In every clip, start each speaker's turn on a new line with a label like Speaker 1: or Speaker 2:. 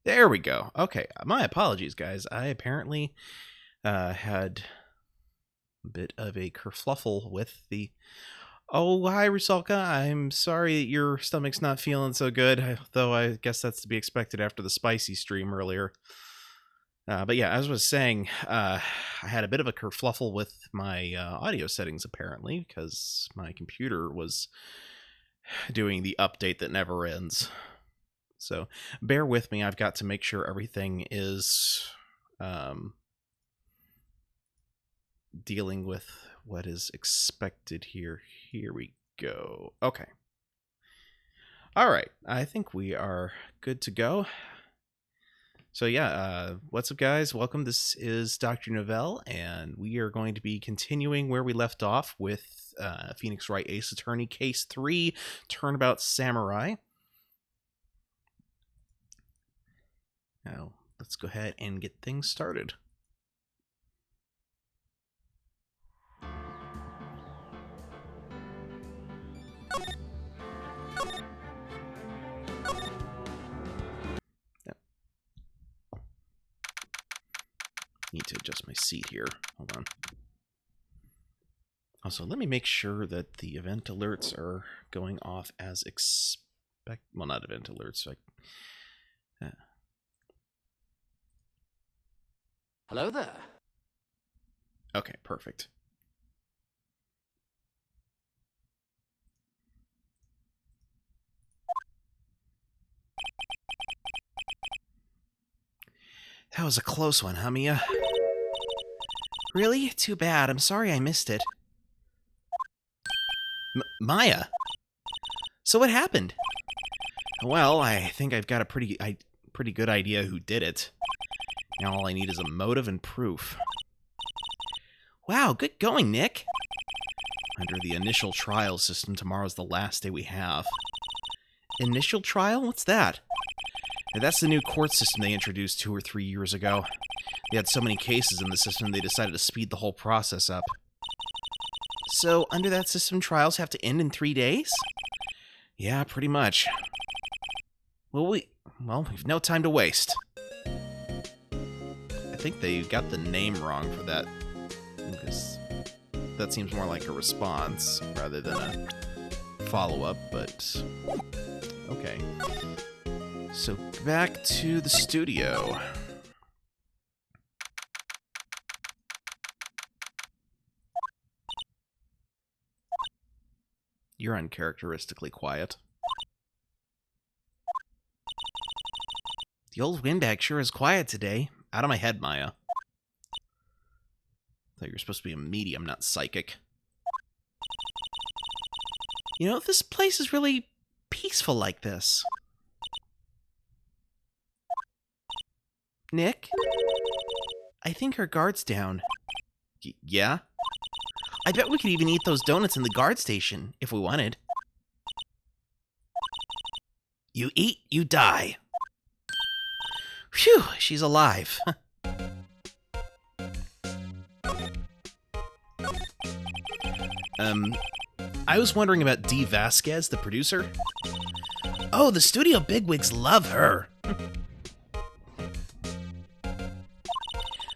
Speaker 1: There we go. Okay, my apologies, guys. I apparently had a bit of a kerfluffle with the... Oh, hi, Rusalka. I'm sorry that your stomach's not feeling so good, though I guess that's to be expected after the spicy stream earlier. But yeah, as I was saying, I had a bit of a kerfluffle with my audio settings, apparently, because my computer was doing the update that never ends. So bear with me. I've got to make sure everything is dealing with what is expected here. Here we go. Okay. All right. I think we are good to go. So yeah, what's up, guys? Welcome. This is Dr. Novelle, and we are going to be continuing where we left off with Phoenix Wright Ace Attorney Case 3, Turnabout Samurai. Now, let's go ahead and get things started. Need to adjust my seat here. Hold on. Also, let me make sure that the event alerts are going off as well, not event alerts.
Speaker 2: Hello there.
Speaker 1: Okay, perfect. That was a close one, huh, Mia? Really? Too bad. I'm sorry I missed it. Maya? So what happened? Well, I think I've got a pretty good idea who did it. Now all I need is a motive and proof. Wow, good going, Nick. Under the initial trial system, tomorrow's the last day we have. Initial trial? What's that? That's the new court system they introduced 2 or 3 years ago. They had so many cases in the system, they decided to speed the whole process up. So, under that system, trials have to end in 3 days? Yeah, pretty much. Well, we've no time to waste. I think they got the name wrong for that, because that seems more like a response rather than a follow-up, but okay. So back to the studio. You're uncharacteristically quiet. The old windbag sure is quiet today. Out of my head, Maya. Thought you were supposed to be a medium, not psychic. You know, this place is really peaceful like this. Nick? I think our guard's down. Yeah? I bet we could even eat those donuts in the guard station, if we wanted. You eat, you die. Phew, she's alive. I was wondering about Dee Vasquez, the producer. Oh, the studio bigwigs love her.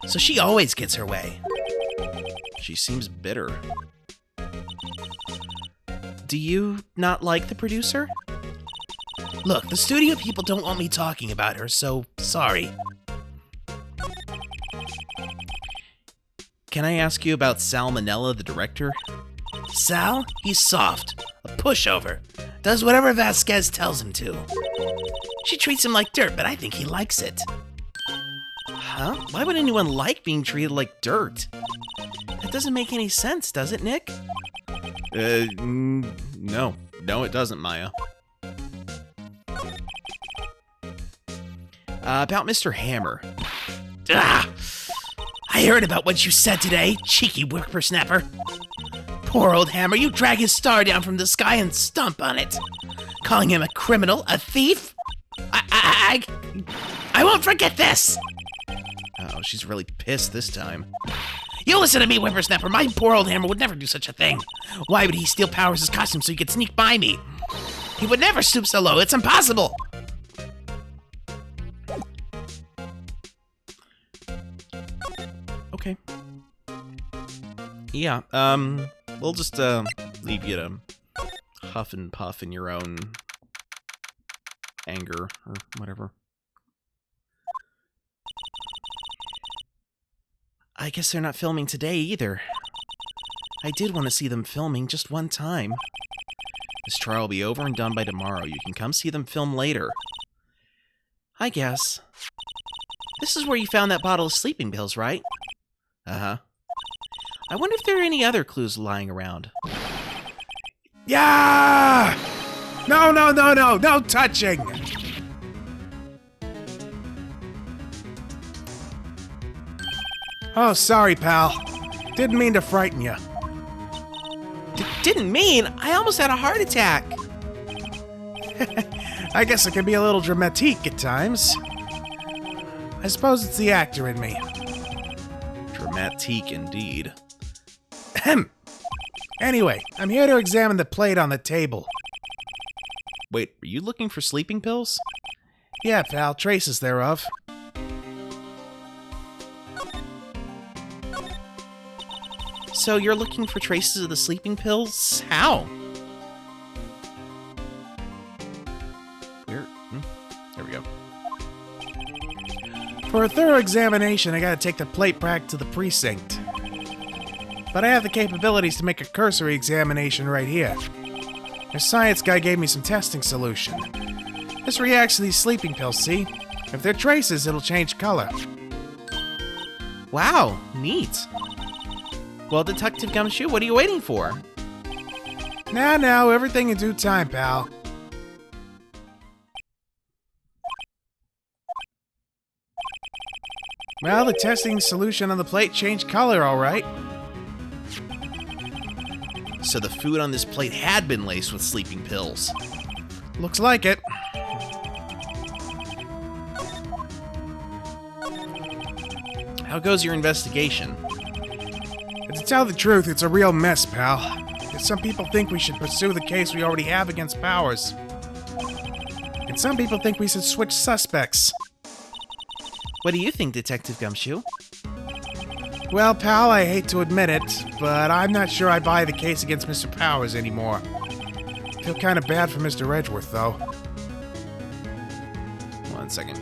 Speaker 1: So she always gets her way. She seems bitter. Do you not like the producer? Look, the studio people don't want me talking about her, so sorry. Can I ask you about Salmonella, the director? Sal? He's soft. A pushover. Does whatever Vasquez tells him to. She treats him like dirt, but I think he likes it. Huh? Why would anyone like being treated like dirt? That doesn't make any sense, does it, Nick? No. No, it doesn't, Maya. About Mr. Hammer. Ah! I heard about what you said today, cheeky whippersnapper. Poor old Hammer, you drag his star down from the sky and stomp on it. Calling him a criminal, a thief? I won't forget this! Oh, she's really pissed this time. You listen to me, whippersnapper. My poor old Hammer would never do such a thing. Why would he steal Powers' costume so he could sneak by me? He would never stoop so low. It's impossible. Okay. Yeah, we'll just, leave you to huff and puff in your own anger or whatever. I guess they're not filming today either. I did want to see them filming just one time. This trial will be over and done by tomorrow. You can come see them film later. I guess. This is where you found that bottle of sleeping pills, right? Uh-huh. I wonder if there are any other clues lying around.
Speaker 2: Yeah! No, no touching! Oh, sorry, pal. Didn't mean to frighten you.
Speaker 1: Didn't mean? I almost had a heart attack.
Speaker 2: I guess it can be a little dramatique at times. I suppose it's the actor in me.
Speaker 1: Dramatique indeed.
Speaker 2: Ahem. Anyway, I'm here to examine the plate on the table.
Speaker 1: Wait, are you looking for sleeping pills?
Speaker 2: Yeah, pal, traces thereof.
Speaker 1: So you're looking for traces of the sleeping pills? How? Where? There we go.
Speaker 2: For a thorough examination, I gotta take the plate back to the precinct. But I have the capabilities to make a cursory examination right here. A science guy gave me some testing solution. This reacts to these sleeping pills, see? If they're traces, it'll change color.
Speaker 1: Wow, neat. Well, Detective Gumshoe, what are you waiting for?
Speaker 2: Now, everything in due time, pal. Well, the testing solution on the plate changed color, all right.
Speaker 1: So the food on this plate had been laced with sleeping pills.
Speaker 2: Looks like it.
Speaker 1: How goes your investigation?
Speaker 2: To tell the truth, it's a real mess, pal. Some people think we should pursue the case we already have against Powers. And some people think we should switch suspects.
Speaker 1: What do you think, Detective Gumshoe?
Speaker 2: Well, pal, I hate to admit it, but I'm not sure I buy the case against Mr. Powers anymore. I feel kind of bad for Mr. Edgeworth, though.
Speaker 1: 1 second.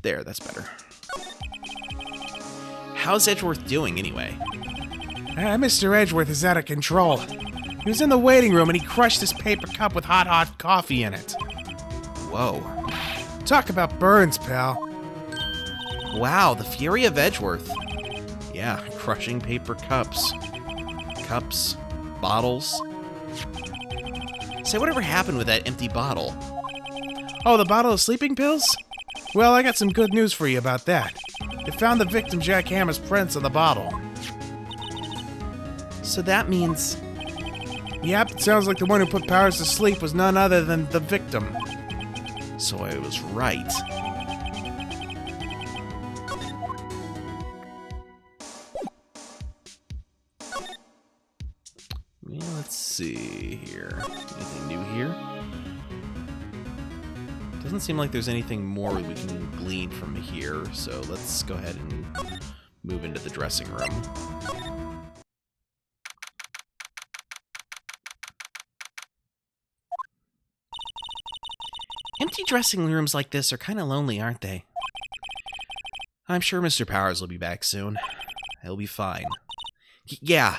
Speaker 1: There, that's better. How's Edgeworth doing, anyway?
Speaker 2: Mr. Edgeworth is out of control. He was in the waiting room and he crushed his paper cup with hot coffee in it.
Speaker 1: Whoa.
Speaker 2: Talk about burns, pal.
Speaker 1: Wow, the fury of Edgeworth. Yeah, crushing paper cups. Cups. Bottles. Say, whatever happened with that empty bottle?
Speaker 2: Oh, the bottle of sleeping pills? Well, I got some good news for you about that. They found the victim Jack Hammer's prints on the bottle.
Speaker 1: So that means...
Speaker 2: Yep, it sounds like the one who put Powers to sleep was none other than the victim.
Speaker 1: So I was right. Well, let's see here. Anything new here? Doesn't seem like there's anything more we can glean from here, so let's go ahead and move into the dressing room. Empty dressing rooms like this are kind of lonely, aren't they? I'm sure Mr. Powers will be back soon. He'll be fine. Yeah.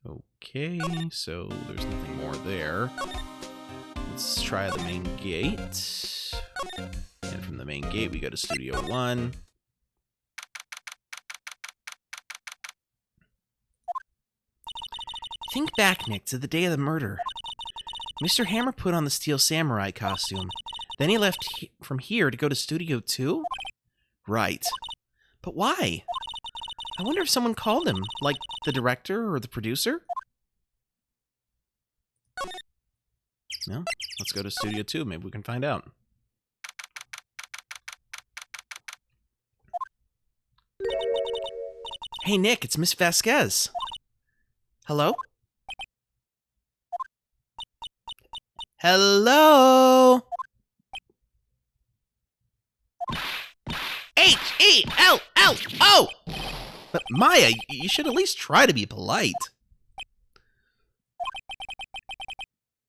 Speaker 1: Okay, so there's nothing more there. Let's try the main gate. And from the main gate, we go to Studio 1. Think back, Nick, to the day of the murder. Mr. Hammer put on the Steel Samurai costume. Then he left from here to go to Studio 2? Right. But why? I wonder if someone called him, like the director or the producer? No? Let's go to Studio 2. Maybe we can find out. Hey, Nick, it's Miss Vasquez. Hello? Hello? H-E-L-L-O! But Maya, you should at least try to be polite.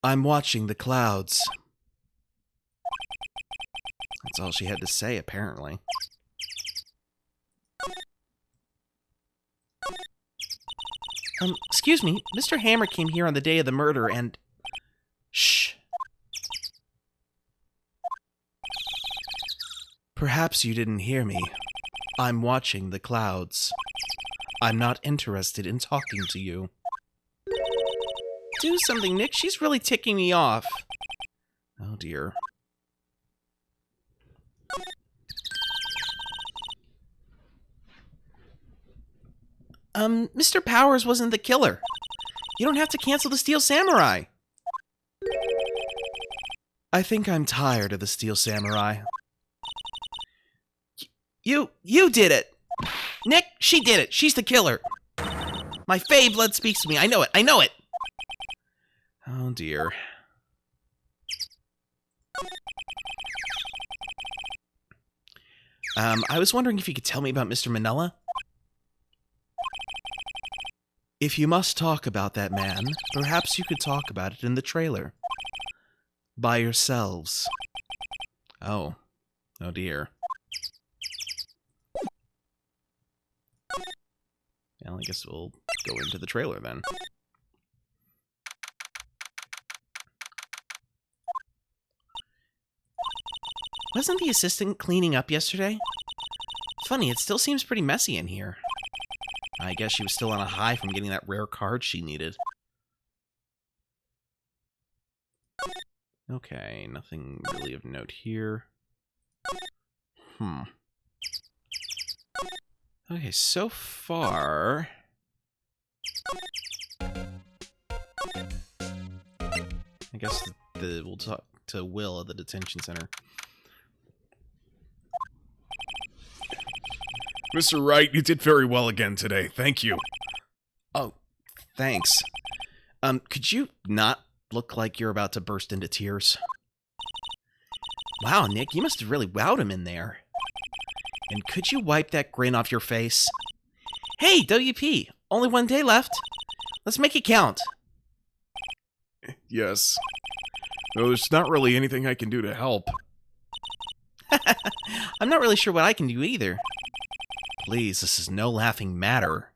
Speaker 1: I'm watching the clouds. That's all she had to say, apparently. Excuse me, Mr. Hammer came here on the day of the murder and... Shh. Perhaps you didn't hear me. I'm watching the clouds. I'm not interested in talking to you. Do something, Nick. She's really ticking me off. Oh, dear. Mr. Powers wasn't the killer. You don't have to cancel the Steel Samurai. I think I'm tired of the Steel Samurai. You did it! Nick, she did it! She's the killer! My Fae blood speaks to me. I know it! Oh, dear. I was wondering if you could tell me about Mr. Manella? If you must talk about that man, perhaps you could talk about it in the trailer. By yourselves. Oh. Oh, dear. Well, I guess we'll go into the trailer then. Wasn't the assistant cleaning up yesterday? Funny, it still seems pretty messy in here. I guess she was still on a high from getting that rare card she needed. Okay, nothing really of note here. Okay, so far... I guess we'll talk to Will at the detention center.
Speaker 2: Mr. Wright, you did very well again today. Thank you.
Speaker 1: Oh, thanks. Could you not look like you're about to burst into tears? Wow, Nick, you must have really wowed him in there. And could you wipe that grin off your face? Hey, WP, only one day left. Let's make it count.
Speaker 2: Yes. No, there's not really anything I can do to help.
Speaker 1: I'm not really sure what I can do either. Please, this is no laughing matter.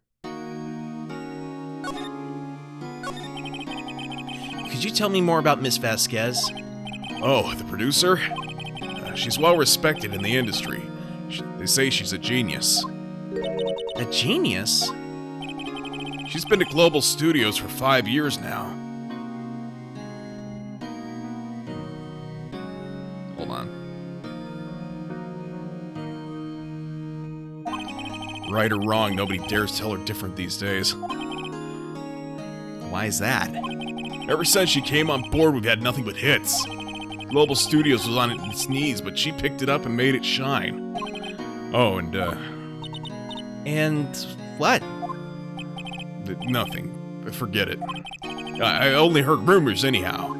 Speaker 1: Could you tell me more about Miss Vasquez?
Speaker 2: Oh, the producer? She's well respected in the industry. They say she's a genius.
Speaker 1: A genius?
Speaker 2: She's been to Global Studios for 5 years now.
Speaker 1: Hold on.
Speaker 2: Right or wrong, nobody dares tell her different these days.
Speaker 1: Why is that?
Speaker 2: Ever since she came on board, we've had nothing but hits. Global Studios was on its knees, but she picked it up and made it shine. Oh, and,
Speaker 1: And what?
Speaker 2: nothing. Forget it. I only heard rumors anyhow.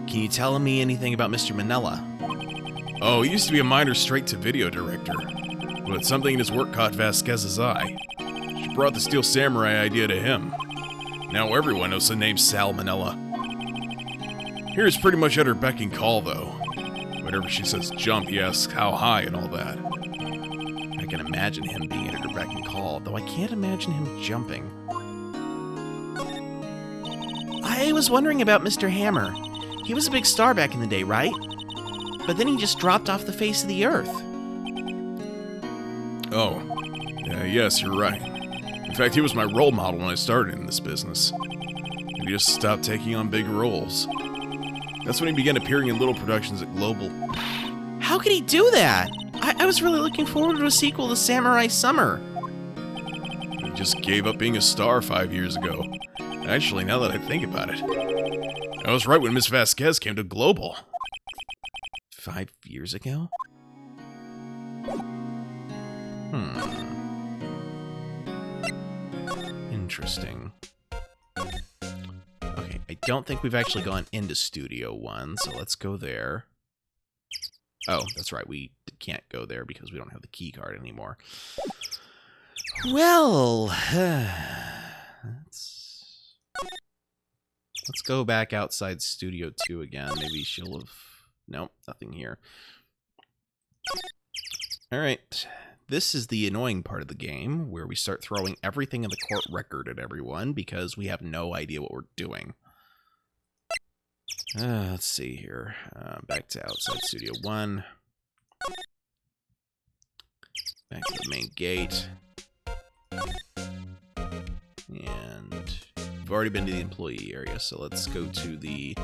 Speaker 1: Can you tell me anything about Mr. Manila?
Speaker 2: Oh, he used to be a minor straight-to-video director, but something in his work caught Vasquez's eye. She brought the Steel Samurai idea to him. Now everyone knows the name Sal Manila. Here is pretty much at her beck and call, though. Whenever she says jump, he asks how high and all that.
Speaker 1: I can imagine him being at her beck and call, though I can't imagine him jumping. I was wondering about Mr. Hammer. He was a big star back in the day, right? But then he just dropped off the face of the earth.
Speaker 2: Oh, yes, you're right. In fact, he was my role model when I started in this business. And he just stopped taking on big roles. That's when he began appearing in little productions at Global.
Speaker 1: How could he do that? I was really looking forward to a sequel to Samurai Summer.
Speaker 2: He just gave up being a star 5 years ago. Actually, now that I think about it, I was right when Miss Vasquez came to Global.
Speaker 1: 5 years ago? Interesting. Okay, I don't think we've actually gone into Studio 1, so let's go there. Oh, that's right, we can't go there because we don't have the key card anymore. Well, let's go back outside Studio 2 again. Maybe she'll have... Nope, nothing here. Alright, this is the annoying part of the game, where we start throwing everything in the court record at everyone, because we have no idea what we're doing. Let's see here. Back to outside Studio 1. Back to the main gate. And we've already been to the employee area, so let's go to the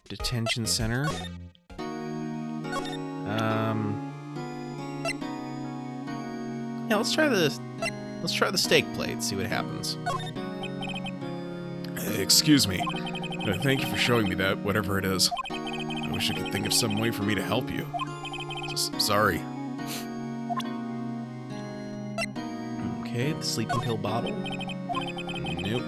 Speaker 1: detention center. Yeah, let's try the steak plate, see what happens.
Speaker 2: Excuse me. Thank you for showing me that, whatever it is. I wish I could think of some way for me to help you. Just sorry.
Speaker 1: Okay, the sleeping pill bottle. Nope.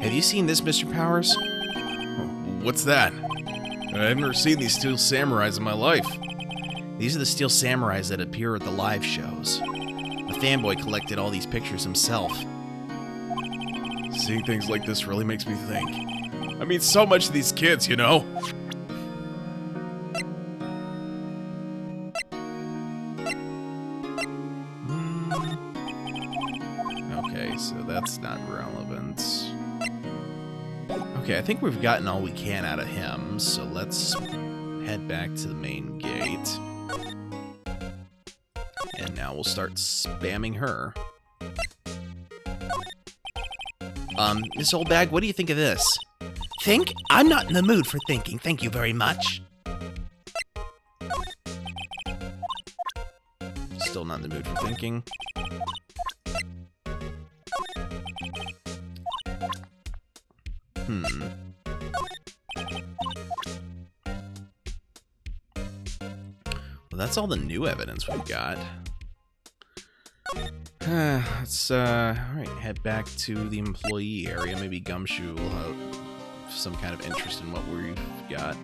Speaker 1: Have you seen this, Mr. Powers?
Speaker 2: What's that? I've never seen these Steel Samurais in my life.
Speaker 1: These are the Steel Samurais that appear at the live shows. A fanboy collected all these pictures himself.
Speaker 2: Seeing things like this really makes me think. I mean so much to these kids, you know?
Speaker 1: Okay, so that's not relevant. Okay, I think we've gotten all we can out of him, so let's head back to the main gate. And now we'll start spamming her. Miss Oldbag, what do you think of this? Think? I'm not in the mood for thinking, thank you very much. Still not in the mood for thinking. Well, that's all the new evidence we've got. Let's, alright, head back to the employee area. Maybe Gumshoe will have some kind of interest in what we've got.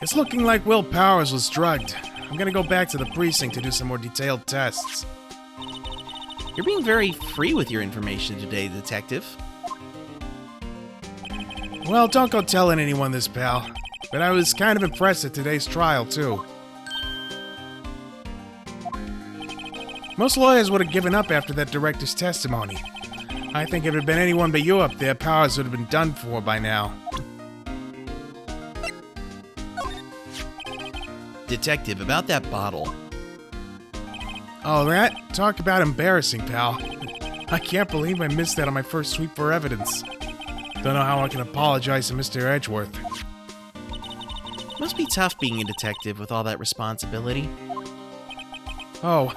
Speaker 2: It's looking like Will Powers was drugged. I'm gonna go back to the precinct to do some more detailed tests.
Speaker 1: You're being very free with your information today, Detective.
Speaker 2: Well, don't go telling anyone this, pal. But I was kind of impressed at today's trial, too. Most lawyers would have given up after that director's testimony. I think if it had been anyone but you up there, Powers would have been done for by now.
Speaker 1: Detective, about that bottle.
Speaker 2: Oh, that? Talk about embarrassing, pal. I can't believe I missed that on my first sweep for evidence. Don't know how I can apologize to Mr. Edgeworth.
Speaker 1: Must be tough being a detective with all that responsibility.
Speaker 2: Oh.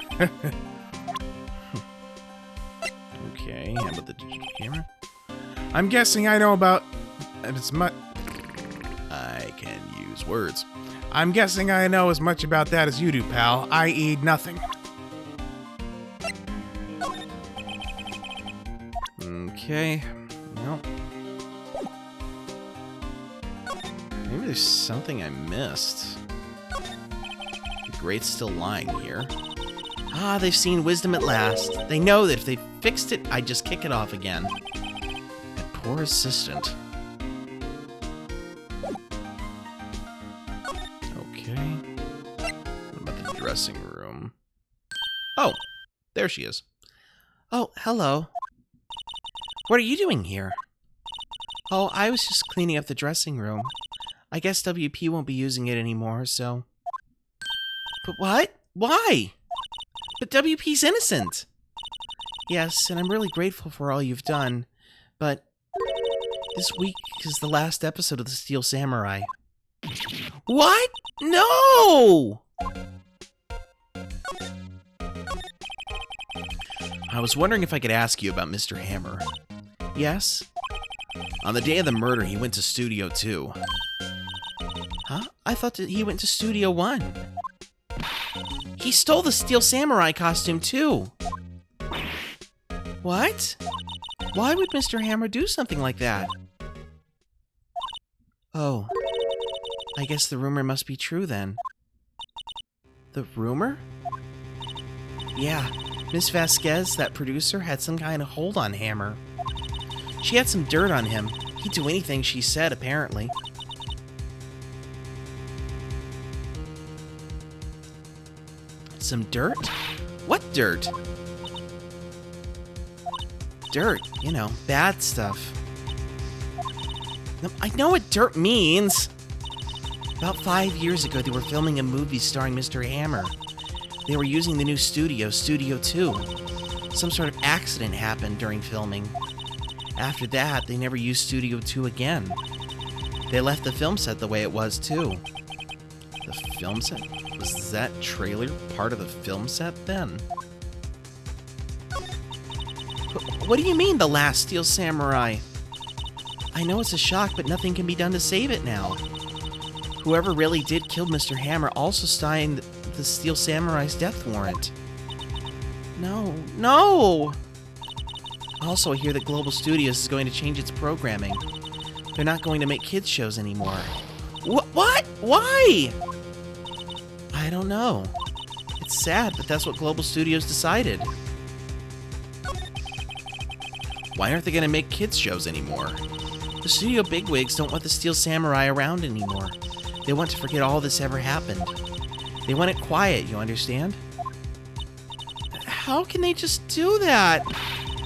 Speaker 1: Okay, how about the digital camera?
Speaker 2: I'm guessing I know about... as much...
Speaker 1: I can use words.
Speaker 2: I'm guessing I know as much about that as you do, pal, i.e. nothing.
Speaker 1: Okay, well... maybe there's something I missed. The grate's still lying here. Ah, they've seen wisdom at last. They know that if they fixed it, I'd just kick it off again. That poor assistant. Okay. What about the dressing room? Oh, there she is. Oh, hello. What are you doing here? Oh, I was just cleaning up the dressing room. I guess WP won't be using it anymore, so... But what? Why? But WP's innocent! Yes, and I'm really grateful for all you've done, but... this week is the last episode of The Steel Samurai. What? No! I was wondering if I could ask you about Mr. Hammer. Yes? On the day of the murder, he went to Studio 2. Huh? I thought that he went to Studio 1. He stole the Steel Samurai costume, too. What? Why would Mr. Hammer do something like that? Oh. I guess the rumor must be true, then. The rumor? Yeah. Miss Vasquez, that producer, had some kind of hold on Hammer. She had some dirt on him. He'd do anything she said, apparently. Some dirt? What dirt? Dirt, you know, bad stuff. I know what dirt means! About 5 years ago, they were filming a movie starring Mr. Hammer. They were using the new studio, Studio 2. Some sort of accident happened during filming. After that, they never used Studio 2 again. They left the film set the way it was, too. The film set? Was that trailer part of the film set, then? What do you mean, the last Steel Samurai? I know it's a shock, but nothing can be done to save it now. Whoever really did kill Mr. Hammer also signed the Steel Samurai's death warrant. No! Also, I hear that Global Studios is going to change its programming. They're not going to make kids shows anymore. What? Why? I don't know. It's sad, but that's what Global Studios decided. Why aren't they going to make kids shows anymore? The studio bigwigs don't want the Steel Samurai around anymore. They want to forget all this ever happened. They want it quiet, you understand? How can they just do that?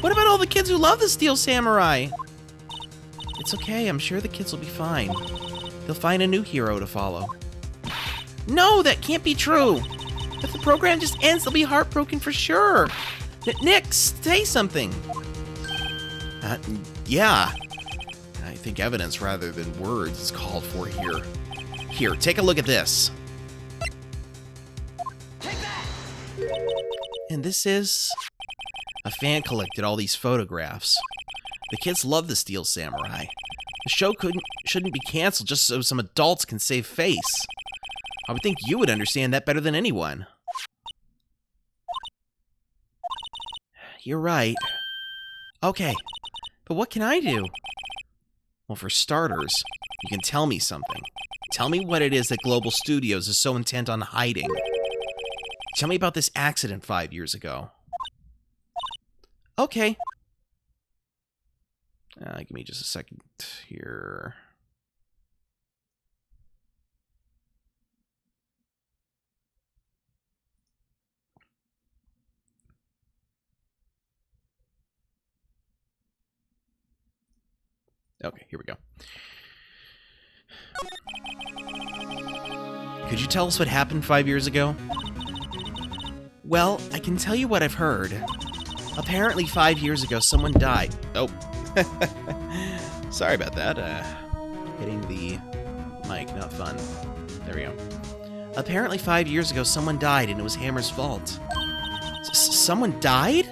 Speaker 1: What about all the kids who love the Steel Samurai? It's okay, I'm sure the kids will be fine. They'll find a new hero to follow. No, that can't be true! If the program just ends, they'll be heartbroken for sure! Nick, say something! Yeah. I think evidence rather than words is called for here. Here, take a look at this. And this is... a fan collected all these photographs. The kids love the Steel Samurai. The show shouldn't be canceled just so some adults can save face. I would think you would understand that better than anyone. You're right. Okay, but what can I do? Well, for starters, you can tell me something. Tell me what it is that Global Studios is so intent on hiding. Tell me about this accident 5 years ago. Okay. Give me just a second here. Okay, here we go. Could you tell us what happened 5 years ago? Well, I can tell you what I've heard. Apparently 5 years ago, someone died. Oh. Sorry about that. Hitting the mic, not fun. There we go. Apparently 5 years ago, someone died, and it was Hammer's fault. Someone died?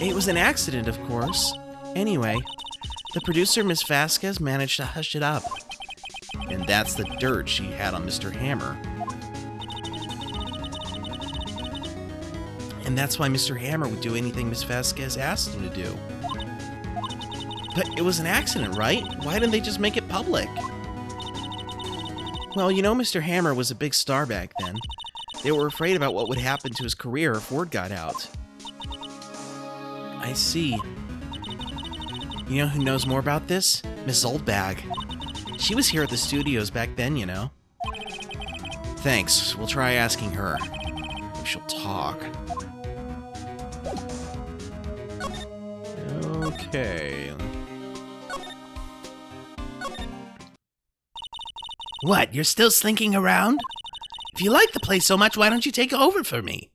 Speaker 1: It was an accident, of course. Anyway, the producer, Miss Vasquez, managed to hush it up. And that's the dirt she had on Mr. Hammer. And that's why Mr. Hammer would do anything Miss Vasquez asked him to do. But it was an accident, right? Why didn't they just make it public? Well, you know, Mr. Hammer was a big star back then. They were afraid about what would happen to his career if word got out. I see. You know who knows more about this? Miss Oldbag. She was here at the studios back then, you know. Thanks. We'll try asking her. Maybe she'll talk. Okay.
Speaker 2: What, you're still slinking around? If you like the place so much, why don't you take over for me?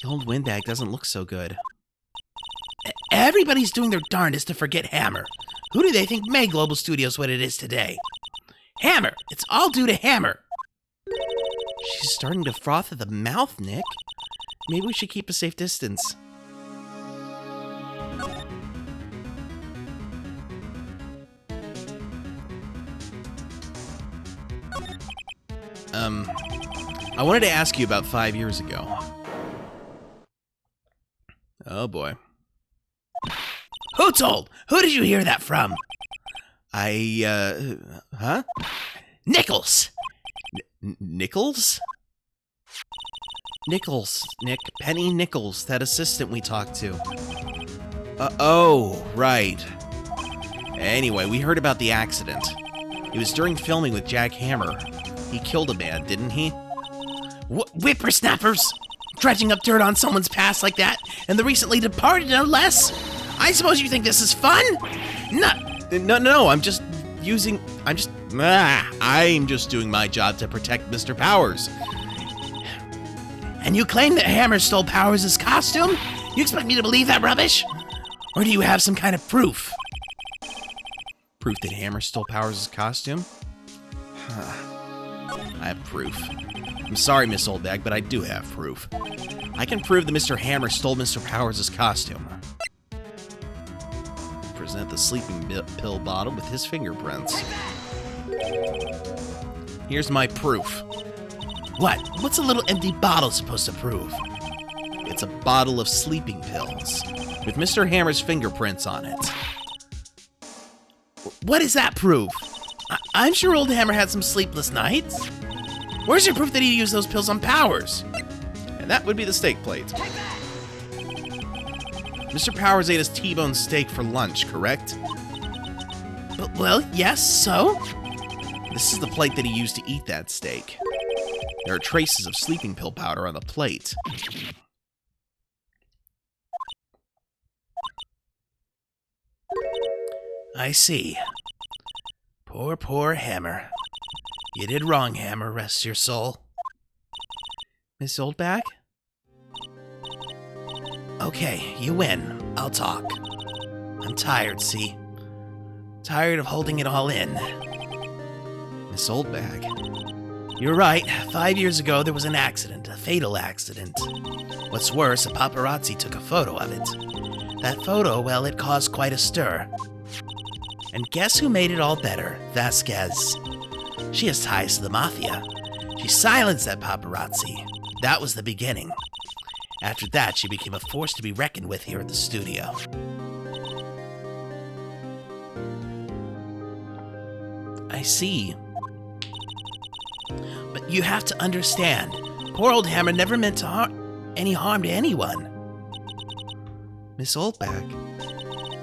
Speaker 1: The old windbag doesn't look so good.
Speaker 2: Everybody's doing their darndest to forget Hammer. Who do they think made Global Studios what it is today? Hammer! It's all due to Hammer!
Speaker 1: She's starting to froth at the mouth, Nick. Maybe we should keep a safe distance. I wanted to ask you about 5 years ago. Oh boy.
Speaker 2: Who told? Who did you hear that from?
Speaker 1: Huh?
Speaker 2: Nichols!
Speaker 1: Nichols? Nichols, Nick. Penny Nichols, that assistant we talked to. Oh, right. Anyway, we heard about the accident. It was during filming with Jack Hammer. He killed a man, didn't he?
Speaker 2: Whippersnappers! Dredging up dirt on someone's past like that, and the recently departed, no less? I suppose you think this is fun?
Speaker 1: No, I'm just doing my job to protect Mr. Powers.
Speaker 2: And you claim that Hammer stole Powers' costume? You expect me to believe that rubbish? Or do you have some kind of proof?
Speaker 1: Proof that Hammer stole Powers' costume? I have proof. I'm sorry, Miss Oldbag, but I do have proof. I can prove that Mr. Hammer stole Mr. Powers' costume. Present the sleeping pill bottle with his fingerprints. Here's my proof.
Speaker 2: What? What's a little empty bottle supposed to prove?
Speaker 1: It's a bottle of sleeping pills with Mr. Hammer's fingerprints on it.
Speaker 2: What does that prove? I'm sure old Hammer had some sleepless nights. Where's your proof that he used those pills on Powers?
Speaker 1: And that would be the steak plate. Mr. Powers ate his T-bone steak for lunch, correct?
Speaker 2: Well, yes, so?
Speaker 1: This is the plate that he used to eat that steak. There are traces of sleeping pill powder on the plate.
Speaker 2: I see. Poor Hammer. You did wrong, Hammer, rest your soul.
Speaker 1: Miss Oldbag?
Speaker 2: Okay, you win. I'll talk. I'm tired, see? Tired of holding it all in.
Speaker 1: Miss Oldbag.
Speaker 2: You're right. 5 years ago, there was an accident, a fatal accident. What's worse, a paparazzi took a photo of it. That photo, well, it caused quite a stir. And guess who made it all better? Vasquez. She has ties to the Mafia. She silenced that paparazzi. That was the beginning. After that, she became a force to be reckoned with here at the studio.
Speaker 1: I see.
Speaker 2: But you have to understand, poor old Hammer never meant to any harm to anyone.
Speaker 1: Miss Oldbag.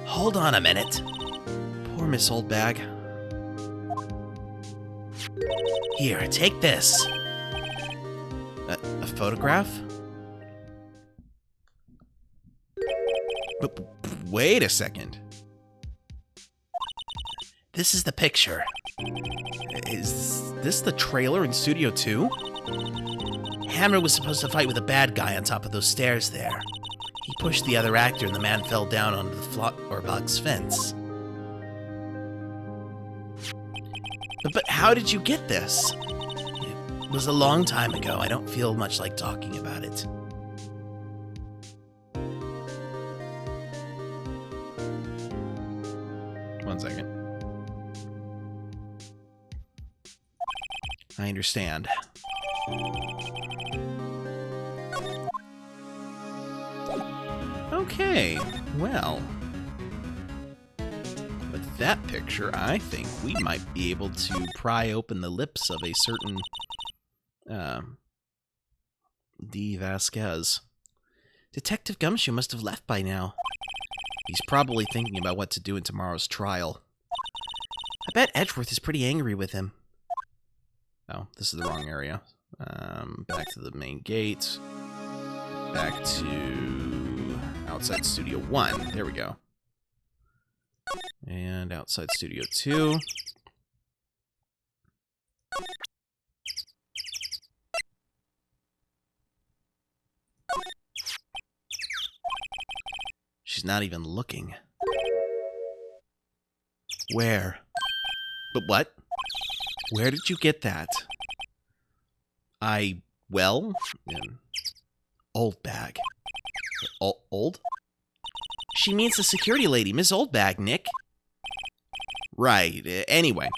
Speaker 2: Hold on a minute.
Speaker 1: Poor Miss Oldbag.
Speaker 2: Here, take this.
Speaker 1: A photograph? But wait a second.
Speaker 2: This is the picture.
Speaker 1: Is this the trailer in Studio 2?
Speaker 2: Hammer was supposed to fight with a bad guy on top of those stairs there. He pushed the other actor and the man fell down onto the floorbox fence.
Speaker 1: But how did you get this?
Speaker 2: It was a long time ago. I don't feel much like talking about it.
Speaker 1: One second. I understand. Okay, well. With that picture, I think we might be able to pry open the lips of a certain D. Vasquez. Detective Gumshoe must have left by now. He's probably thinking about what to do in tomorrow's trial. I bet Edgeworth is pretty angry with him. Oh, this is the wrong area. Back to the main gate. Back to outside Studio 1. There we go. And outside Studio 2. She's not even looking. Where? But what? Where did you get that? Old bag. Old? She means the security lady, Miss Oldbag, Nick. Right. Anyway,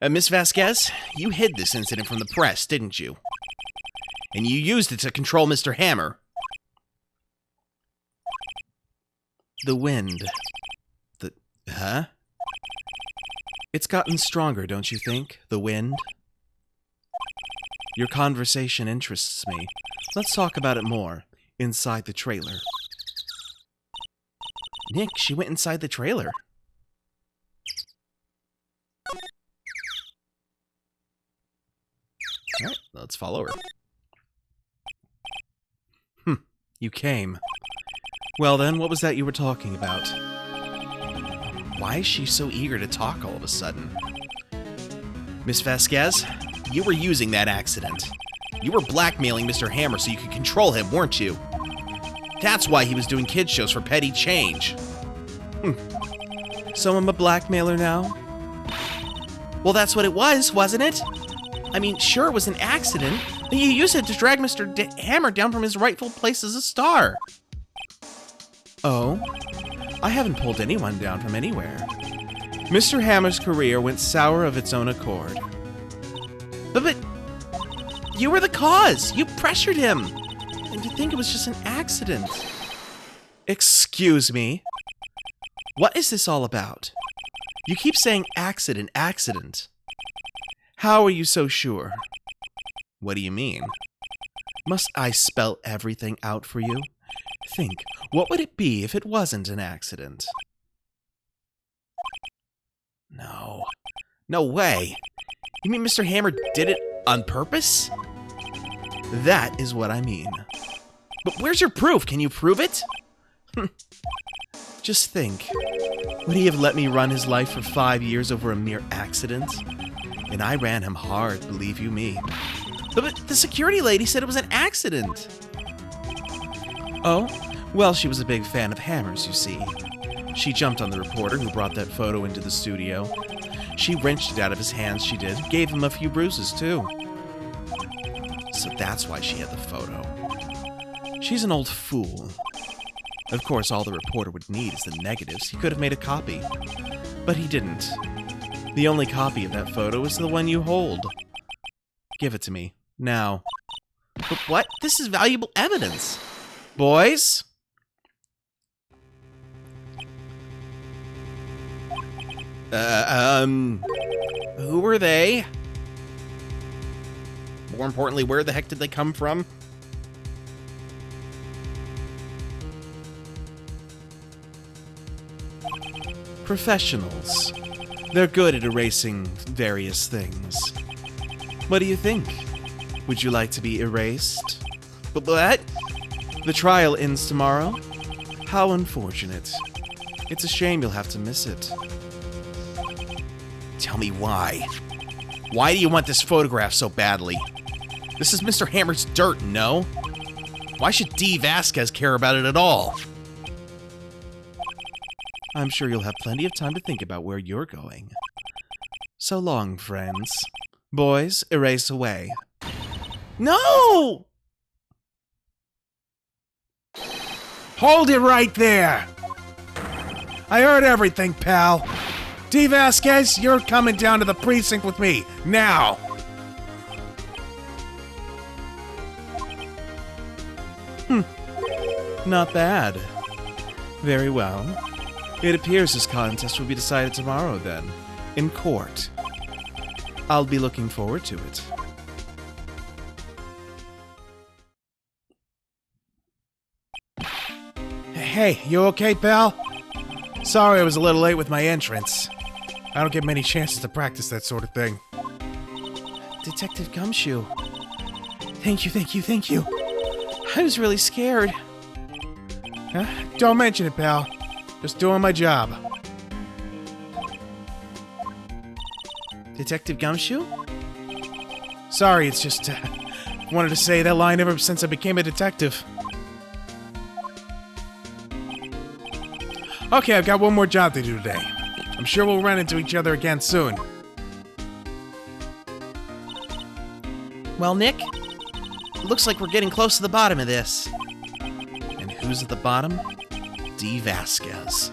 Speaker 1: Miss Vasquez, you hid this incident from the press, didn't you? And you used it to control Mr. Hammer. The wind. Huh? It's gotten stronger, don't you think? The wind? Your conversation interests me. Let's talk about it more. Inside the trailer. Nick, she went inside the trailer. Alright, let's follow her. You came. Well then, what was that you were talking about? Why is she so eager to talk all of a sudden? Miss Vasquez, you were using that accident. You were blackmailing Mr. Hammer so you could control him, weren't you? That's why he was doing kids shows for petty change. So I'm a blackmailer now? Well, that's what it was, wasn't it? I mean, sure, it was an accident, but you used it to drag Mr. Hammer down from his rightful place as a star. Oh? I haven't pulled anyone down from anywhere. Mr. Hammer's career went sour of its own accord. But you were the cause! You pressured him! And you think it was just an accident. Excuse me? What is this all about? You keep saying accident, accident. How are you so sure? What do you mean? Must I spell everything out for you? Think, what would it be if it wasn't an accident? No. No way. You mean Mr. Hammer did it on purpose? That is what I mean. But where's your proof? Can you prove it? Just think. Would he have let me run his life for 5 years over a mere accident? And I ran him hard, believe you me. But the security lady said it was an accident. Oh? Well, she was a big fan of Hammer's, you see. She jumped on the reporter who brought that photo into the studio. She wrenched it out of his hands, she did. Gave him a few bruises, too. So that's why she had the photo. She's an old fool. Of course, all the reporter would need is the negatives. He could have made a copy. But he didn't. The only copy of that photo is the one you hold. Give it to me. Now. But what? This is valuable evidence. Boys? Who were they? More importantly, where the heck did they come from? Professionals. They're good at erasing various things. What do you think? Would you like to be erased? But what? The trial ends tomorrow? How unfortunate. It's a shame you'll have to miss it. Tell me why. Why do you want this photograph so badly? This is Mr. Hammer's dirt, no? Why should D. Vasquez care about it at all? I'm sure you'll have plenty of time to think about where you're going. So long, friends. Boys, erase away. No!
Speaker 2: Hold it right there! I heard everything, pal. D. Vasquez, you're coming down to the precinct with me, now!
Speaker 1: Not bad. Very well. It appears this contest will be decided tomorrow, then, in court. I'll be looking forward to it.
Speaker 2: Hey, you okay, pal? Sorry I was a little late with my entrance. I don't get many chances to practice that sort of thing.
Speaker 1: Detective Gumshoe. Thank you, thank you, thank you. I was really scared.
Speaker 2: Don't mention it, pal. Just doing my job.
Speaker 1: Detective Gumshoe?
Speaker 2: Sorry, it's just... wanted to say that line ever since I became a detective. Okay, I've got one more job to do today. I'm sure we'll run into each other again soon.
Speaker 1: Well, Nick, looks like we're getting close to the bottom of this. And who's at the bottom? D. Vasquez.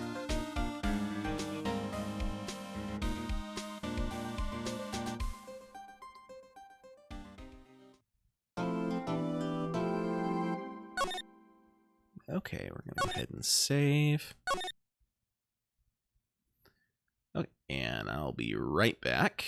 Speaker 1: Okay, we're going to go ahead and save. Okay, and I'll be right back.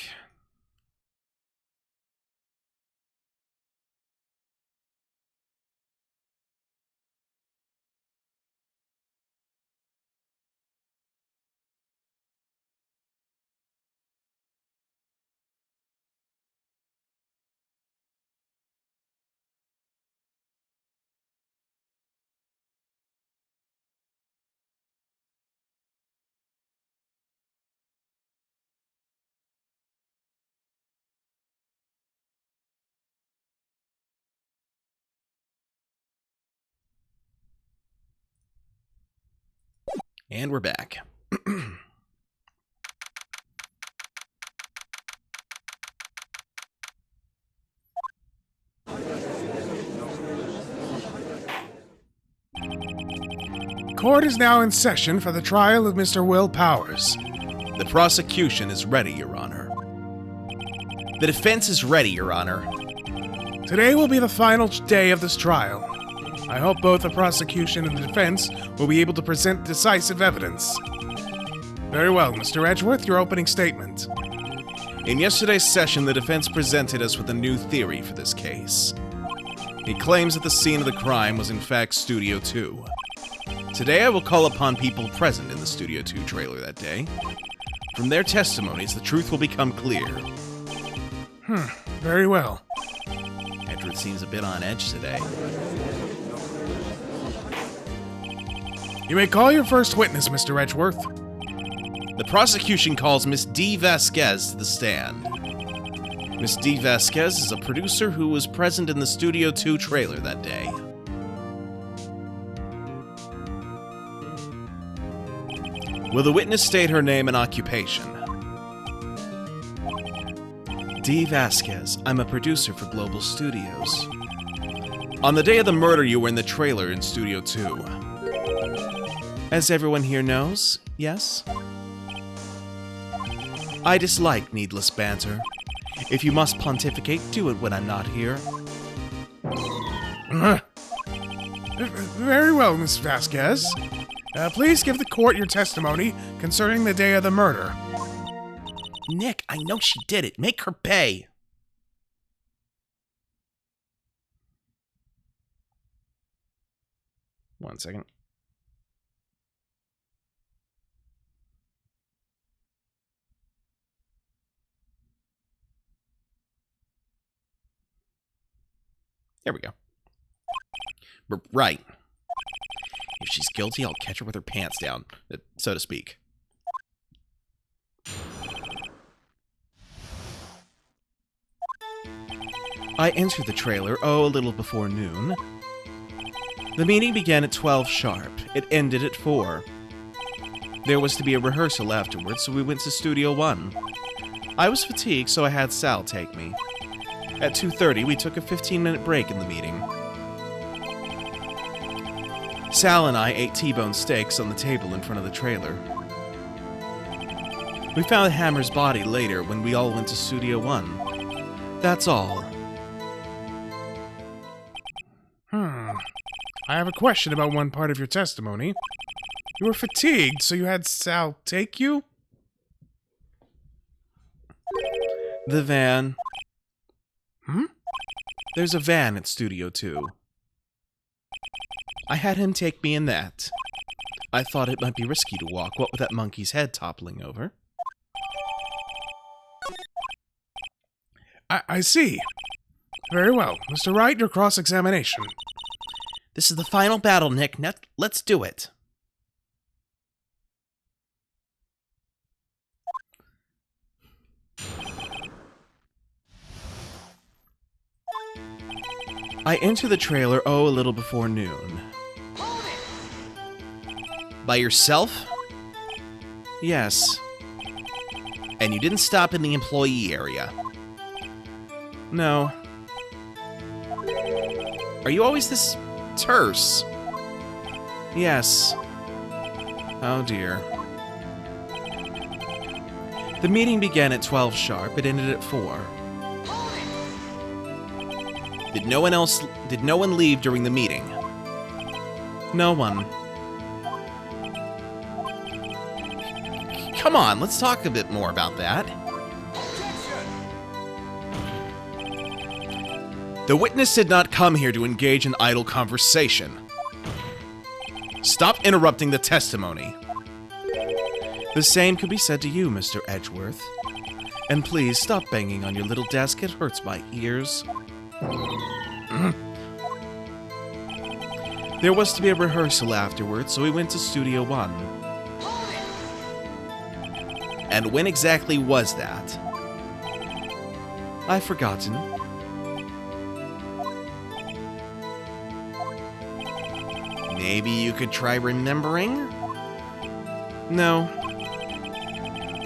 Speaker 1: And we're back.
Speaker 2: Court is now in session for the trial of Mr. Will Powers.
Speaker 1: The prosecution is ready, Your Honor. The defense is ready, Your Honor.
Speaker 2: Today will be the final day of this trial. I hope both the prosecution and the defense will be able to present decisive evidence. Very well, Mr. Edgeworth, your opening statement.
Speaker 1: In yesterday's session, the defense presented us with a new theory for this case. It claims that the scene of the crime was in fact Studio 2. Today I will call upon people present in the Studio 2 trailer that day. From their testimonies, the truth will become clear.
Speaker 2: Very well.
Speaker 1: Edgeworth seems a bit on edge today.
Speaker 2: You may call your first witness, Mr. Edgeworth.
Speaker 1: The prosecution calls Miss D. Vasquez to the stand. Miss D. Vasquez is a producer who was present in the Studio 2 trailer that day. Will the witness state her name and occupation? D. Vasquez. I'm a producer for Global Studios. On the day of the murder, you were in the trailer in Studio 2. As everyone here knows, yes? I dislike needless banter. If you must pontificate, do it when I'm not here.
Speaker 2: Very well, Miss Vasquez. Please give the court your testimony concerning the day of the murder.
Speaker 1: Nick, I know she did it. Make her pay. One second. There we go. Right. If she's guilty, I'll catch her with her pants down, so to speak. I entered the trailer, a little before noon. The meeting began at 12 sharp. It ended at 4. There was to be a rehearsal afterwards, so we went to Studio 1. I was fatigued, so I had Sal take me. At 2:30, we took a 15-minute break in the meeting. Sal and I ate T-bone steaks on the table in front of the trailer. We found Hammer's body later when we all went to Studio 1. That's all.
Speaker 2: I have a question about one part of your testimony. You were fatigued, so you had Sal take you?
Speaker 1: The van. There's a van at Studio 2. I had him take me in that. I thought it might be risky to walk, what with that monkey's head toppling over.
Speaker 2: I see. Very well. Mr. Wright, your cross-examination.
Speaker 1: This is the final battle, Nick. Let's do it. I enter the trailer, a little before noon. By yourself? Yes. And you didn't stop in the employee area? No. Are you always this terse? Yes. Oh dear. The meeting began at 12 sharp. It ended at 4. Did no one leave during the meeting? No one. Come on, let's talk a bit more about that. The witness did not come here to engage in idle conversation. Stop interrupting the testimony. The same could be said to you, Mr. Edgeworth. And please stop banging on your little desk, it hurts my ears. There was to be a rehearsal afterwards, so we went to Studio 1. And when exactly was that? I've forgotten. Maybe you could try remembering? No.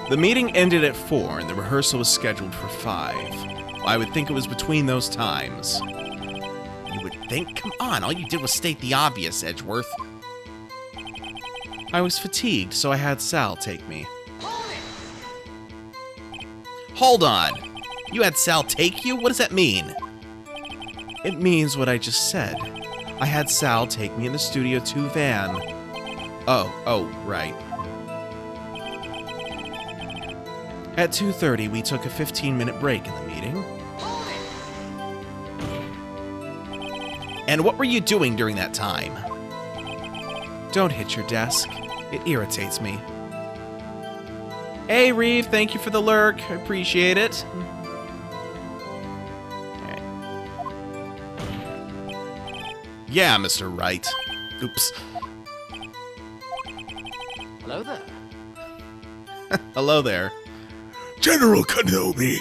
Speaker 1: The meeting ended at 4, and the rehearsal was scheduled for 5. I would think it was between those times. You would think? Come on, all you did was state the obvious, Edgeworth. I was fatigued, so I had Sal take me. Hold on! You had Sal take you? What does that mean? It means what I just said. I had Sal take me in the Studio 2 van. Oh, right. At 2:30, we took a 15-minute break in the meeting. And what were you doing during that time? Don't hit your desk. It irritates me. Hey, Reeve, thank you for the lurk. I appreciate it. Alright. Yeah, Mr. Wright. Oops.
Speaker 3: Hello there.
Speaker 1: Hello there.
Speaker 2: General Kenobi!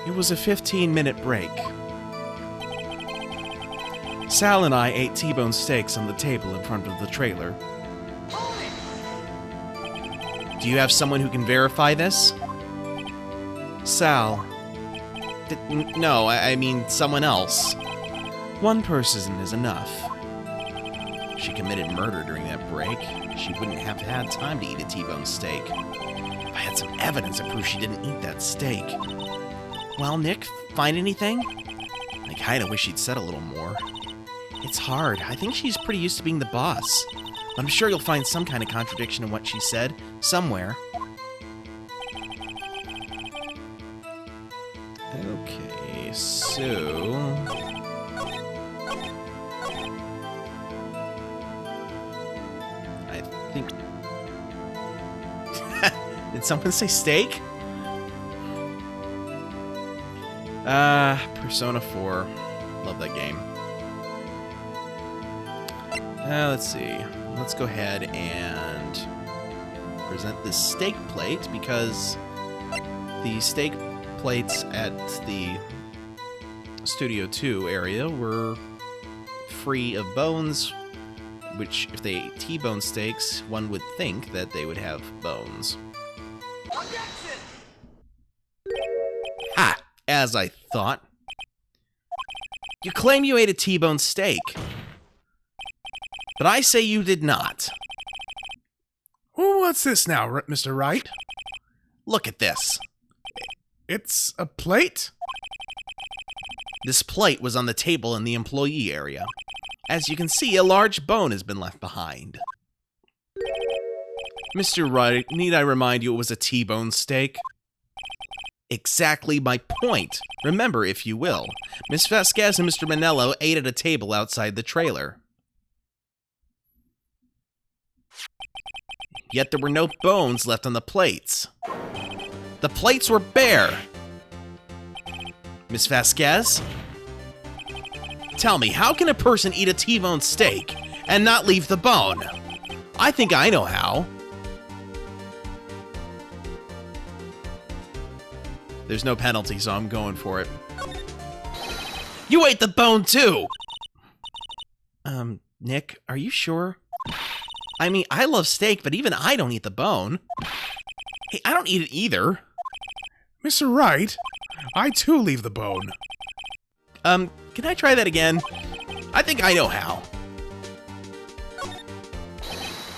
Speaker 1: It was a 15-minute break. Sal and I ate T-bone steaks on the table in front of the trailer. Do you have someone who can verify this? Sal. No, I mean someone else. One person is enough. If she committed murder during that break, she wouldn't have had time to eat a T-bone steak. If I had some evidence to prove she didn't eat that steak. Well, Nick, find anything? I kinda wish she'd said a little more. It's hard. I think she's pretty used to being the boss. I'm sure you'll find some kind of contradiction in what she said, somewhere. Okay, so... I think... Did someone say steak? Persona 4. Love that game. Let's see. Let's go ahead and present this steak plate because the steak plates at the Studio 2 area were free of bones, which, if they ate T-bone steaks, one would think that they would have bones.
Speaker 3: Objection!
Speaker 1: Ha! As I thought. You claim you ate a T-bone steak, but I say you did not.
Speaker 2: Well, what's this now, Mr. Wright?
Speaker 1: Look at this.
Speaker 2: It's a plate?
Speaker 1: This plate was on the table in the employee area. As you can see, a large bone has been left behind. Mr. Wright, need I remind you it was a T-bone steak? Exactly my point. Remember, if you will, Miss Vasquez and Mr. Manello ate at a table outside the trailer. Yet there were no bones left on the plates. The plates were bare. Miss Vasquez? Tell me, how can a person eat a T-bone steak and not leave the bone? I think I know how. There's no penalty, so I'm going for it. You ate the bone too! Nick, are you sure? I mean, I love steak, but even I don't eat the bone. Hey, I don't eat it either.
Speaker 2: Mr. Wright, I too leave the bone.
Speaker 1: Can I try that again? I think I know how.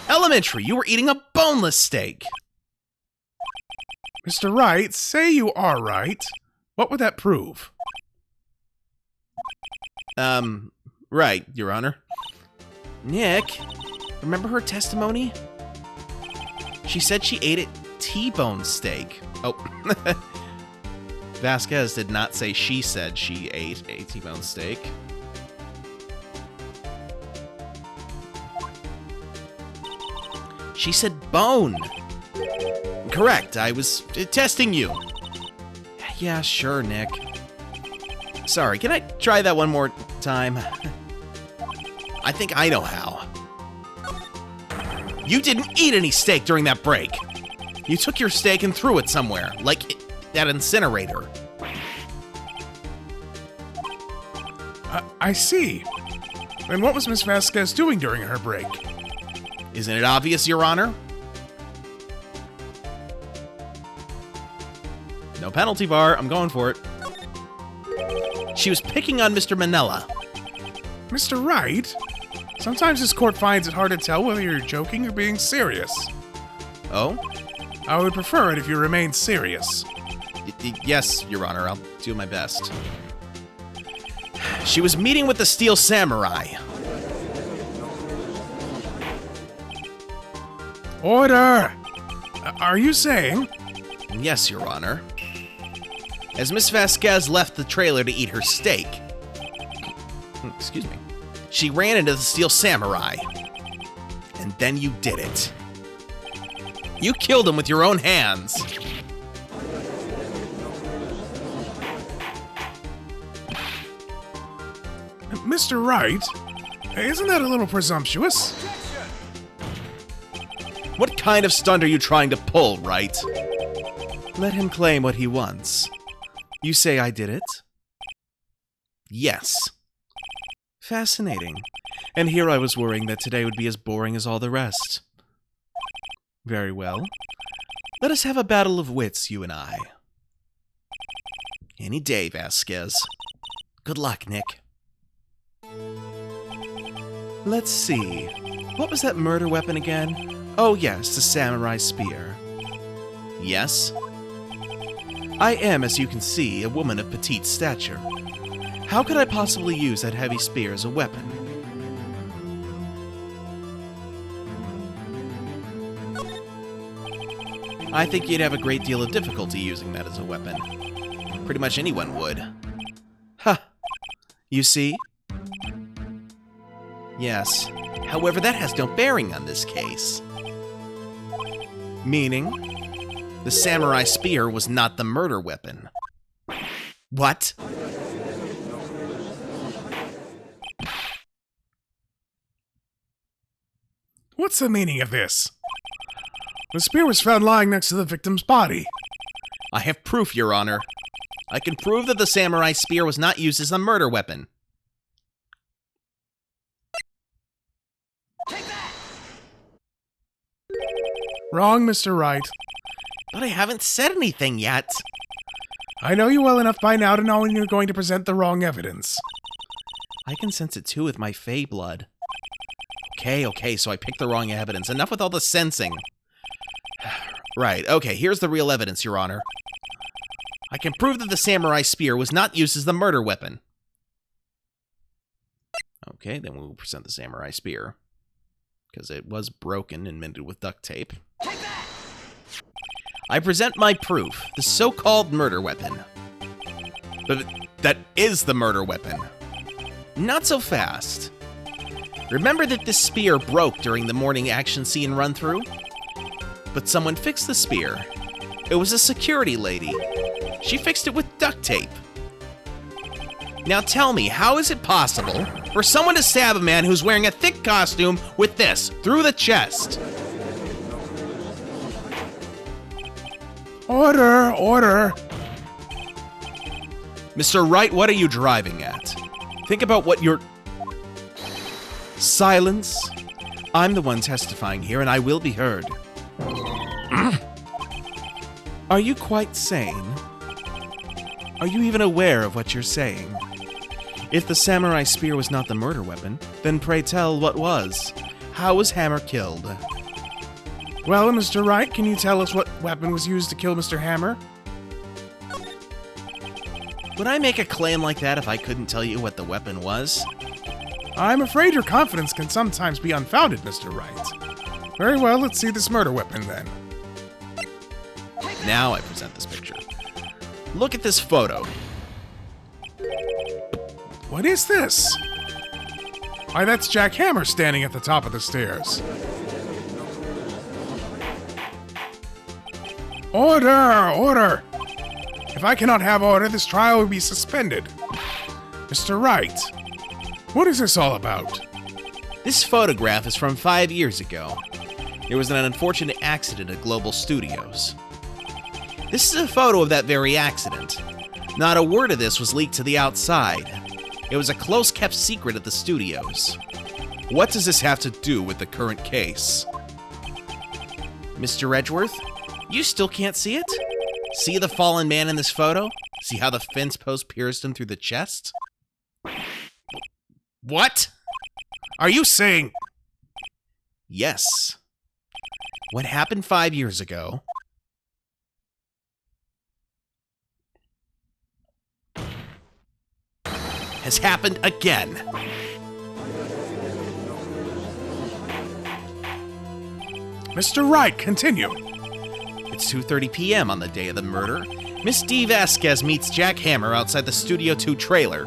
Speaker 1: Elementary, you were eating a boneless steak.
Speaker 2: Mr. Wright, say you are right. What would that prove?
Speaker 1: Right, Your Honor. Nick, remember her testimony? She said she ate a T-bone steak. Oh, Vasquez did not say she said she ate a T-bone steak. She said bone. Correct, I was testing you. Yeah, sure, Nick. Sorry, can I try that one more time? I think I know how. You didn't eat any steak during that break. You took your steak and threw it somewhere, like that incinerator.
Speaker 2: I see. And what was Miss Vasquez doing during her break?
Speaker 1: Isn't it obvious, Your Honor? No penalty bar. I'm going for it. She was picking on Mr. Manella.
Speaker 2: Mr. Wright, sometimes this court finds it hard to tell whether you're joking or being serious.
Speaker 1: Oh?
Speaker 2: I would prefer it if you remained serious.
Speaker 1: Yes, Your Honor. I'll do my best. She was meeting with the Steel Samurai.
Speaker 2: Order! Are you saying?
Speaker 1: Yes, Your Honor. As Miss Vasquez left the trailer to eat her steak, excuse me, she ran into the Steel Samurai. And then you did it. You killed him with your own hands.
Speaker 2: Mr. Wright, isn't that a little presumptuous?
Speaker 1: What kind of stunt are you trying to pull, Wright? Let him claim what he wants. You say I did it? Yes. Fascinating. And here I was worrying that today would be as boring as all the rest. Very well. Let us have a battle of wits, you and I. Any day, Vasquez. Good luck, Nick. Let's see. What was that murder weapon again? Oh yes, the samurai spear. Yes? I am, as you can see, a woman of petite stature. How could I possibly use that heavy spear as a weapon? I think you'd have a great deal of difficulty using that as a weapon. Pretty much anyone would. Ha! You see? Yes. However, that has no bearing on this case. Meaning? The samurai spear was not the murder weapon. What?
Speaker 2: What's the meaning of this? The spear was found lying next to the victim's body.
Speaker 1: I have proof, Your Honor. I can prove that the samurai spear was not used as a murder weapon.
Speaker 3: Take that!
Speaker 2: Wrong, Mr. Wright.
Speaker 1: But I haven't said anything yet.
Speaker 2: I know you well enough by now to know when you're going to present the wrong evidence.
Speaker 1: I can sense it too with my fey blood. Okay, so I picked the wrong evidence. Enough with all the sensing. Right, okay, here's the real evidence, Your Honor. I can prove that the samurai spear was not used as the murder weapon. Okay, then we'll present the samurai spear. Because it was broken and mended with duct tape.
Speaker 3: Take that!
Speaker 1: I present my proof, the so-called murder weapon. But that is the murder weapon. Not so fast. Remember that this spear broke during the morning action scene run-through? But someone fixed the spear. It was a security lady. She fixed it with duct tape. Now tell me, how is it possible for someone to stab a man who's wearing a thick costume with this, through the chest?
Speaker 2: Order, order.
Speaker 1: Mr. Wright, what are you driving at? Think about what you're... Silence. I'm the one testifying here, and I will be heard. Are you quite sane? Are you even aware of what you're saying? If the samurai spear was not the murder weapon, then pray tell what was. How was Hammer killed?
Speaker 2: Well, Mr. Wright, can you tell us what weapon was used to kill Mr. Hammer?
Speaker 1: Would I make a claim like that if I couldn't tell you what the weapon was?
Speaker 2: I'm afraid your confidence can sometimes be unfounded, Mr. Wright. Very well, let's see this murder weapon then.
Speaker 1: Now I present this picture. Look at this photo.
Speaker 2: What is this? Why, that's Jack Hammer standing at the top of the stairs. Order! Order! If I cannot have order, this trial will be suspended. Mr. Wright, what is this all about?
Speaker 1: This photograph is from 5 years ago. There was an unfortunate accident at Global Studios. This is a photo of that very accident. Not a word of this was leaked to the outside. It was a close-kept secret at the studios. What does this have to do with the current case? Mr. Edgeworth, you still can't see it? See the fallen man in this photo? See how the fence post pierced him through the chest? What?
Speaker 2: Are you saying...
Speaker 1: Yes. What happened 5 years ago has happened again.
Speaker 2: Mr. Wright, continue.
Speaker 1: It's 2:30 p.m. on the day of the murder. Miss D. Vasquez meets Jack Hammer outside the Studio 2 trailer.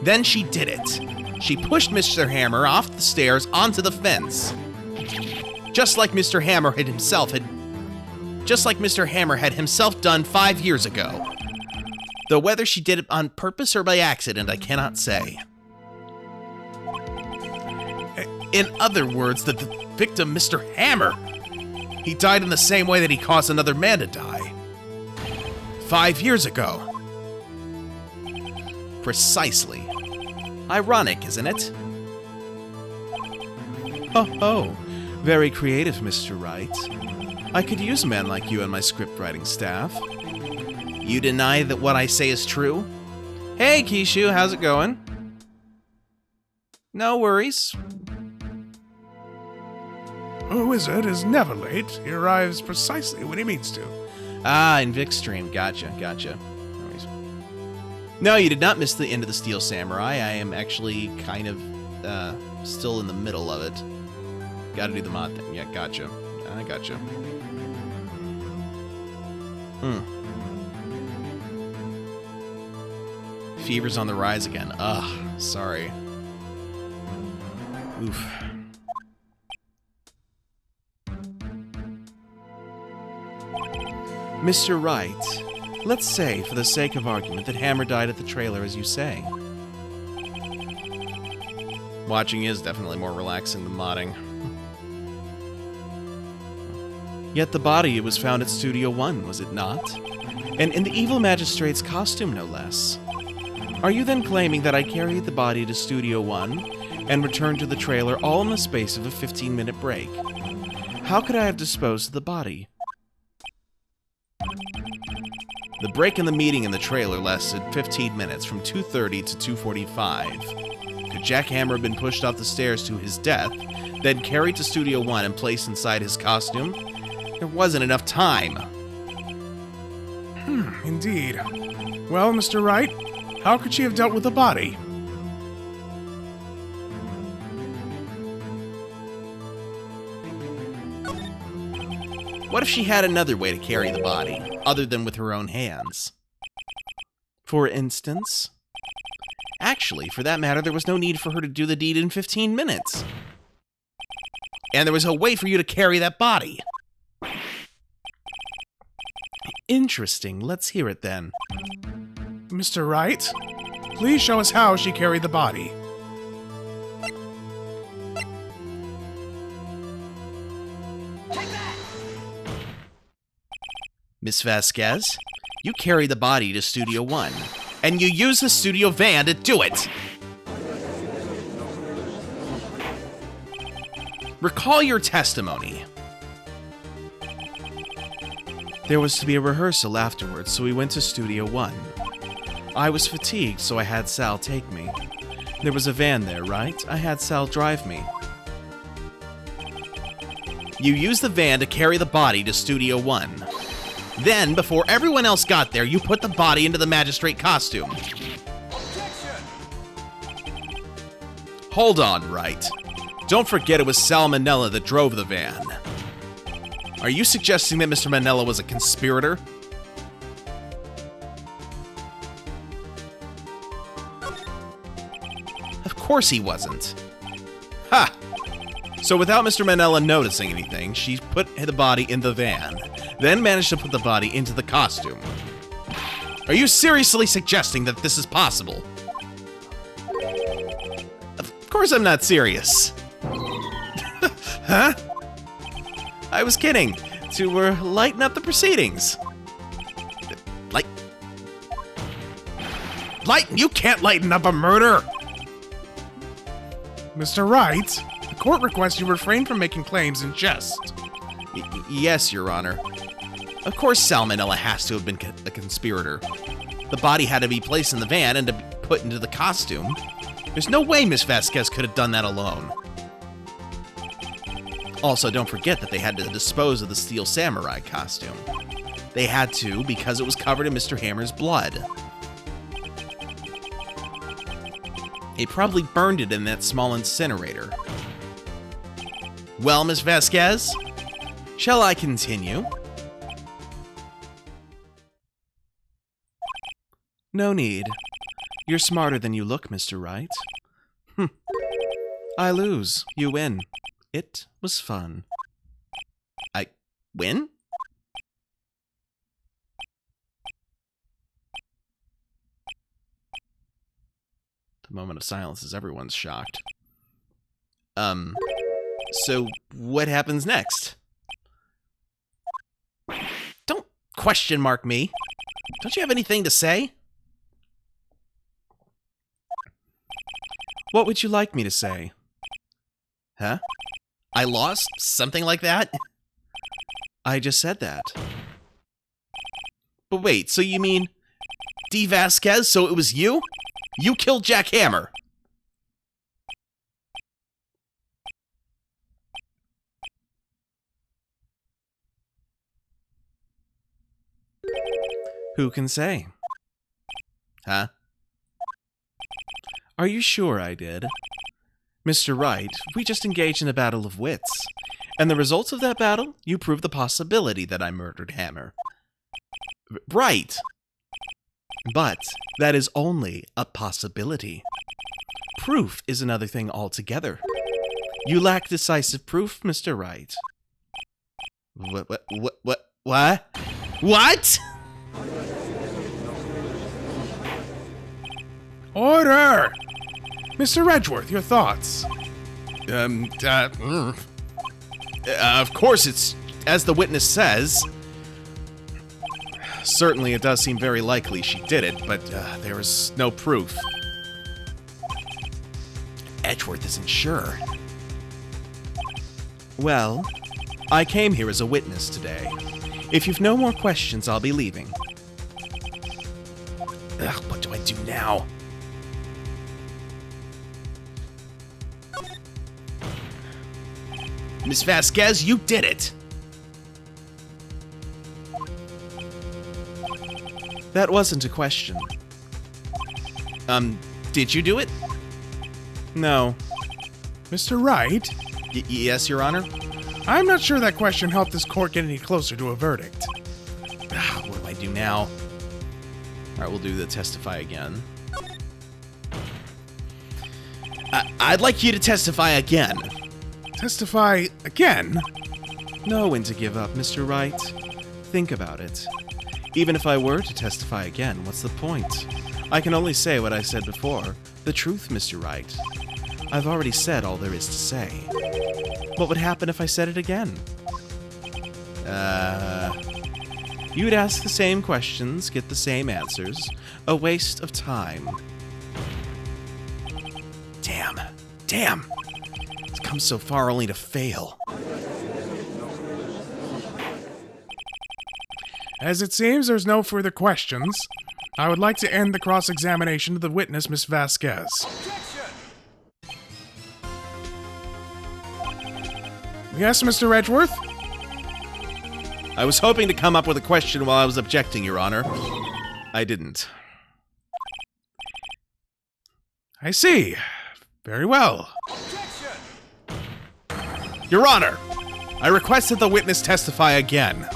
Speaker 1: Then she did it. She pushed Mr. Hammer off the stairs onto the fence. Just like Mr. Hammer had himself done 5 years ago. Though whether she did it on purpose or by accident, I cannot say. In other words, the victim, Mr. Hammer, he died in the same way that he caused another man to die. 5 years ago. Precisely. Ironic, isn't it? Oh, very creative, Mr. Wright. I could use a man like you on my script writing staff. You deny that what I say is true? Hey, Kishu, how's it going? No worries.
Speaker 2: A wizard is never late. He arrives precisely when he means to.
Speaker 1: Ah, in Vic's stream. Gotcha. No worries. No, you did not miss the end of the Steel Samurai. I am actually kind of still in the middle of it. Gotta do the mod thing. Yeah, gotcha. I gotcha. Fever's on the rise again. Ugh, sorry. Oof. Mr. Wright, let's say, for the sake of argument, that Hammer died at the trailer as you say. Watching is definitely more relaxing than modding. Yet the body was found at Studio One, was it not? And in the evil magistrate's costume, no less. Are you then claiming that I carried the body to Studio One and returned to the trailer all in the space of a 15-minute break? How could I have disposed of the body? The break in the meeting in the trailer lasted 15 minutes, from 2:30 to 2:45. Could Jack Hammer have been pushed off the stairs to his death, then carried to Studio One and placed inside his costume? There wasn't enough time.
Speaker 2: Indeed. Well, Mr. Wright, how could she have dealt with the body?
Speaker 1: What if she had another way to carry the body, other than with her own hands? For instance? Actually, for that matter, there was no need for her to do the deed in 15 minutes. And there was a way for you to carry that body. Interesting. Let's hear it then.
Speaker 2: Mr. Wright, please show us how she carried the body.
Speaker 1: Miss Vasquez, you carry the body to Studio One, and you use the studio van to do it! Recall your testimony. There was to be a rehearsal afterwards, so we went to Studio One. I was fatigued, so I had Sal take me. There was a van there, right? I had Sal drive me. You used the van to carry the body to Studio One. Then, before everyone else got there, you put the body into the magistrate costume.
Speaker 3: Objection!
Speaker 1: Hold on, Wright. Don't forget it was Sal Manella that drove the van. Are you suggesting that Mr. Manella was a conspirator? Of course he wasn't. Ha! So without Mr. Manella noticing anything, she put the body in the van, then managed to put the body into the costume. Are you seriously suggesting that this is possible? Of course I'm not serious. Huh? I was kidding. To lighten up the proceedings. You can't lighten up a murder!
Speaker 2: Mr. Wright, the court requests you refrain from making claims in jest.
Speaker 1: Yes, Your Honor. Of course Sal Manella has to have been a conspirator. The body had to be placed in the van and to be put into the costume. There's no way Miss Vasquez could have done that alone. Also, don't forget that they had to dispose of the Steel Samurai costume. They had to because it was covered in Mr. Hammer's blood. They probably burned it in that small incinerator. Well, Miss Vasquez, shall I continue? No need. You're smarter than you look, Mr. Wright. I lose. You win. It was fun. I win? The moment of silence is everyone's shocked. So what happens next? Don't question mark me. Don't you have anything to say? What would you like me to say? Huh? I lost? Something like that? I just said that. But wait, so you mean D. Vasquez, so it was you? You killed Jack Hammer. Who can say? Huh? Are you sure I did? Mr. Wright, we just engaged in a battle of wits. And the results of that battle, you proved the possibility that I murdered Hammer. Right. But that is only a possibility. Proof is another thing altogether. You lack decisive proof, Mr. Wright. What? What?
Speaker 2: Order! Mr. Edgeworth, your thoughts?
Speaker 1: Of course it's as the witness says... Certainly it does seem very likely she did it, but there is no proof. Edgeworth isn't sure. Well, I came here as a witness today. If you've no more questions, I'll be leaving. Ugh, what do I do now? Miss Vasquez, you did it! That wasn't a question. Did you do it? No.
Speaker 2: Mr. Wright?
Speaker 1: Yes, Your Honor?
Speaker 2: I'm not sure that question helped this court get any closer to a verdict.
Speaker 1: What do I do now? Alright, we'll do the testify again. I'd like you to testify again.
Speaker 2: Testify again?
Speaker 1: Know when to give up, Mr. Wright. Think about it. Even if I were to testify again, what's the point? I can only say what I said before. The truth, Mr. Wright. I've already said all there is to say. What would happen if I said it again? You'd ask the same questions, get the same answers. A waste of time. Damn! It's come so far only to fail.
Speaker 2: As it seems there's no further questions, I would like to end the cross-examination of the witness, Miss Vasquez. Yes, Mr. Edgeworth?
Speaker 1: I was hoping to come up with a question while I was objecting, Your Honor. I didn't.
Speaker 2: I see. Very well.
Speaker 1: Your Honor, I request that the witness testify again.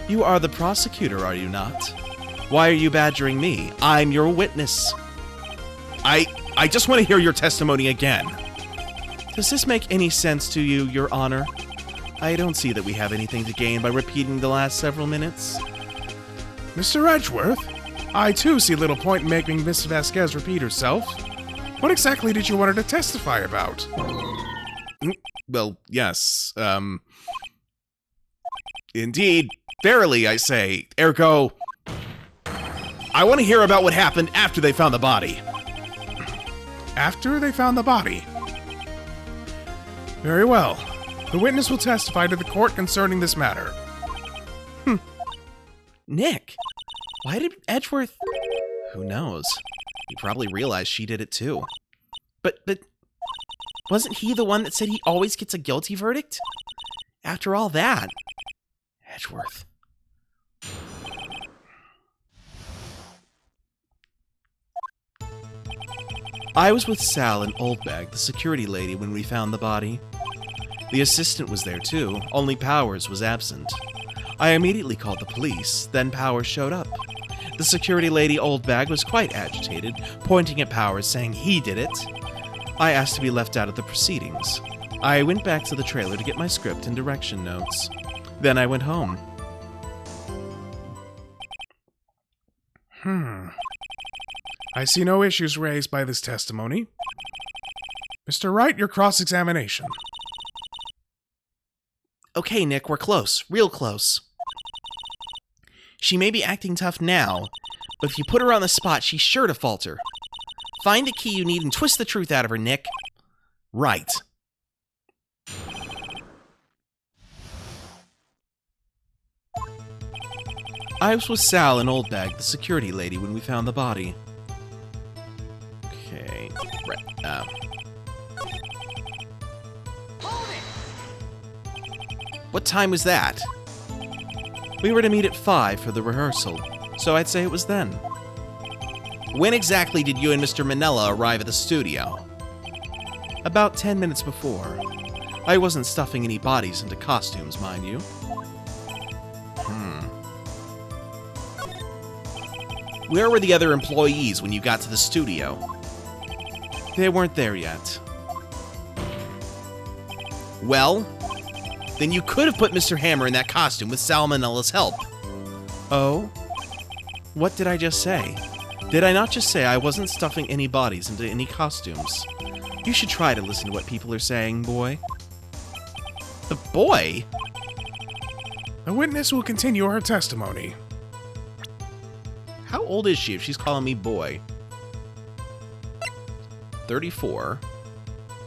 Speaker 1: You are the prosecutor, are you not? Why are you badgering me? I'm your witness. I just want to hear your testimony again. Does this make any sense to you, Your Honor? I don't see that we have anything to gain by repeating the last several minutes.
Speaker 2: Mr. Edgeworth, I too see little point in making Miss Vasquez repeat herself. What exactly did you want her to testify about?
Speaker 1: Well, yes, Indeed, verily, I say, ergo... I want to hear about what happened after they found the body.
Speaker 2: After they found the body? Very well. The witness will testify to the court concerning this matter.
Speaker 1: Nick, why did Edgeworth... Who knows? He probably realized she did it too. But wasn't he the one that said he always gets a guilty verdict? After all that... Edgeworth. I was with Sal and Oldbag, the security lady, when we found the body. The assistant was there too, only Powers was absent. I immediately called the police, then Powers showed up. The security lady Oldbag was quite agitated, pointing at Powers saying he did it. I asked to be left out of the proceedings. I went back to the trailer to get my script and direction notes. Then I went home.
Speaker 2: I see no issues raised by this testimony. Mr. Wright, your cross-examination.
Speaker 1: Okay, Nick, we're close. Real close. She may be acting tough now, but if you put her on the spot, she's sure to falter. Find the key you need and twist the truth out of her, Nick. Right. I was with Sal and Oldbag, the security lady, when we found the body. Okay, right, What time was that? We were to meet at 5 for the rehearsal, so I'd say it was then. When exactly did you and Mr. Manella arrive at the studio? About 10 minutes before. I wasn't stuffing any bodies into costumes, mind you. Where were the other employees when you got to the studio? They weren't there yet. Well, then you could have put Mr. Hammer in that costume with Salmonella's help. Oh? What did I just say? Did I not just say I wasn't stuffing any bodies into any costumes? You should try to listen to what people are saying, boy. The boy?
Speaker 2: The witness will continue her testimony.
Speaker 1: How old is she if she's calling me boy? 34.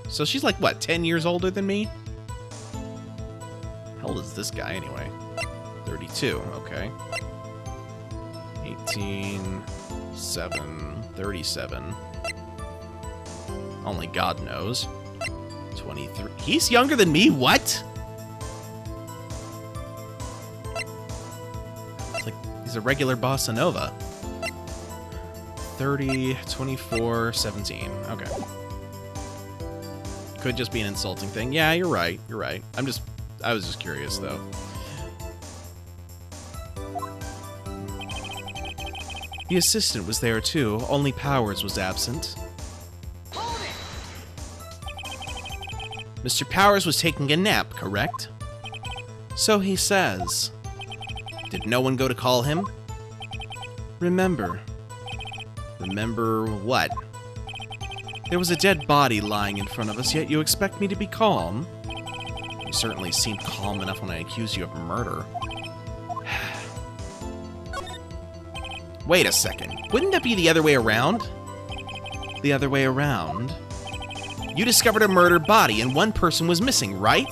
Speaker 1: So she's like, what, 10 years older than me? How old is this guy anyway? 32, okay. 18, 7, 37. Only God knows. 23. He's younger than me? What? It's like he's a regular bossa nova. 30, 24, 17. Okay. Could just be an insulting thing. Yeah, you're right. You're right. I was just curious, though. The assistant was there, too. Only Powers was absent. Mr. Powers was taking a nap, correct? So he says. Did no one go to call him? Remember. Remember what? There was a dead body lying in front of us, yet you expect me to be calm? You certainly seemed calm enough when I accused you of murder. Wait a second. Wouldn't that be the other way around? The other way around? You discovered a murdered body and one person was missing, right?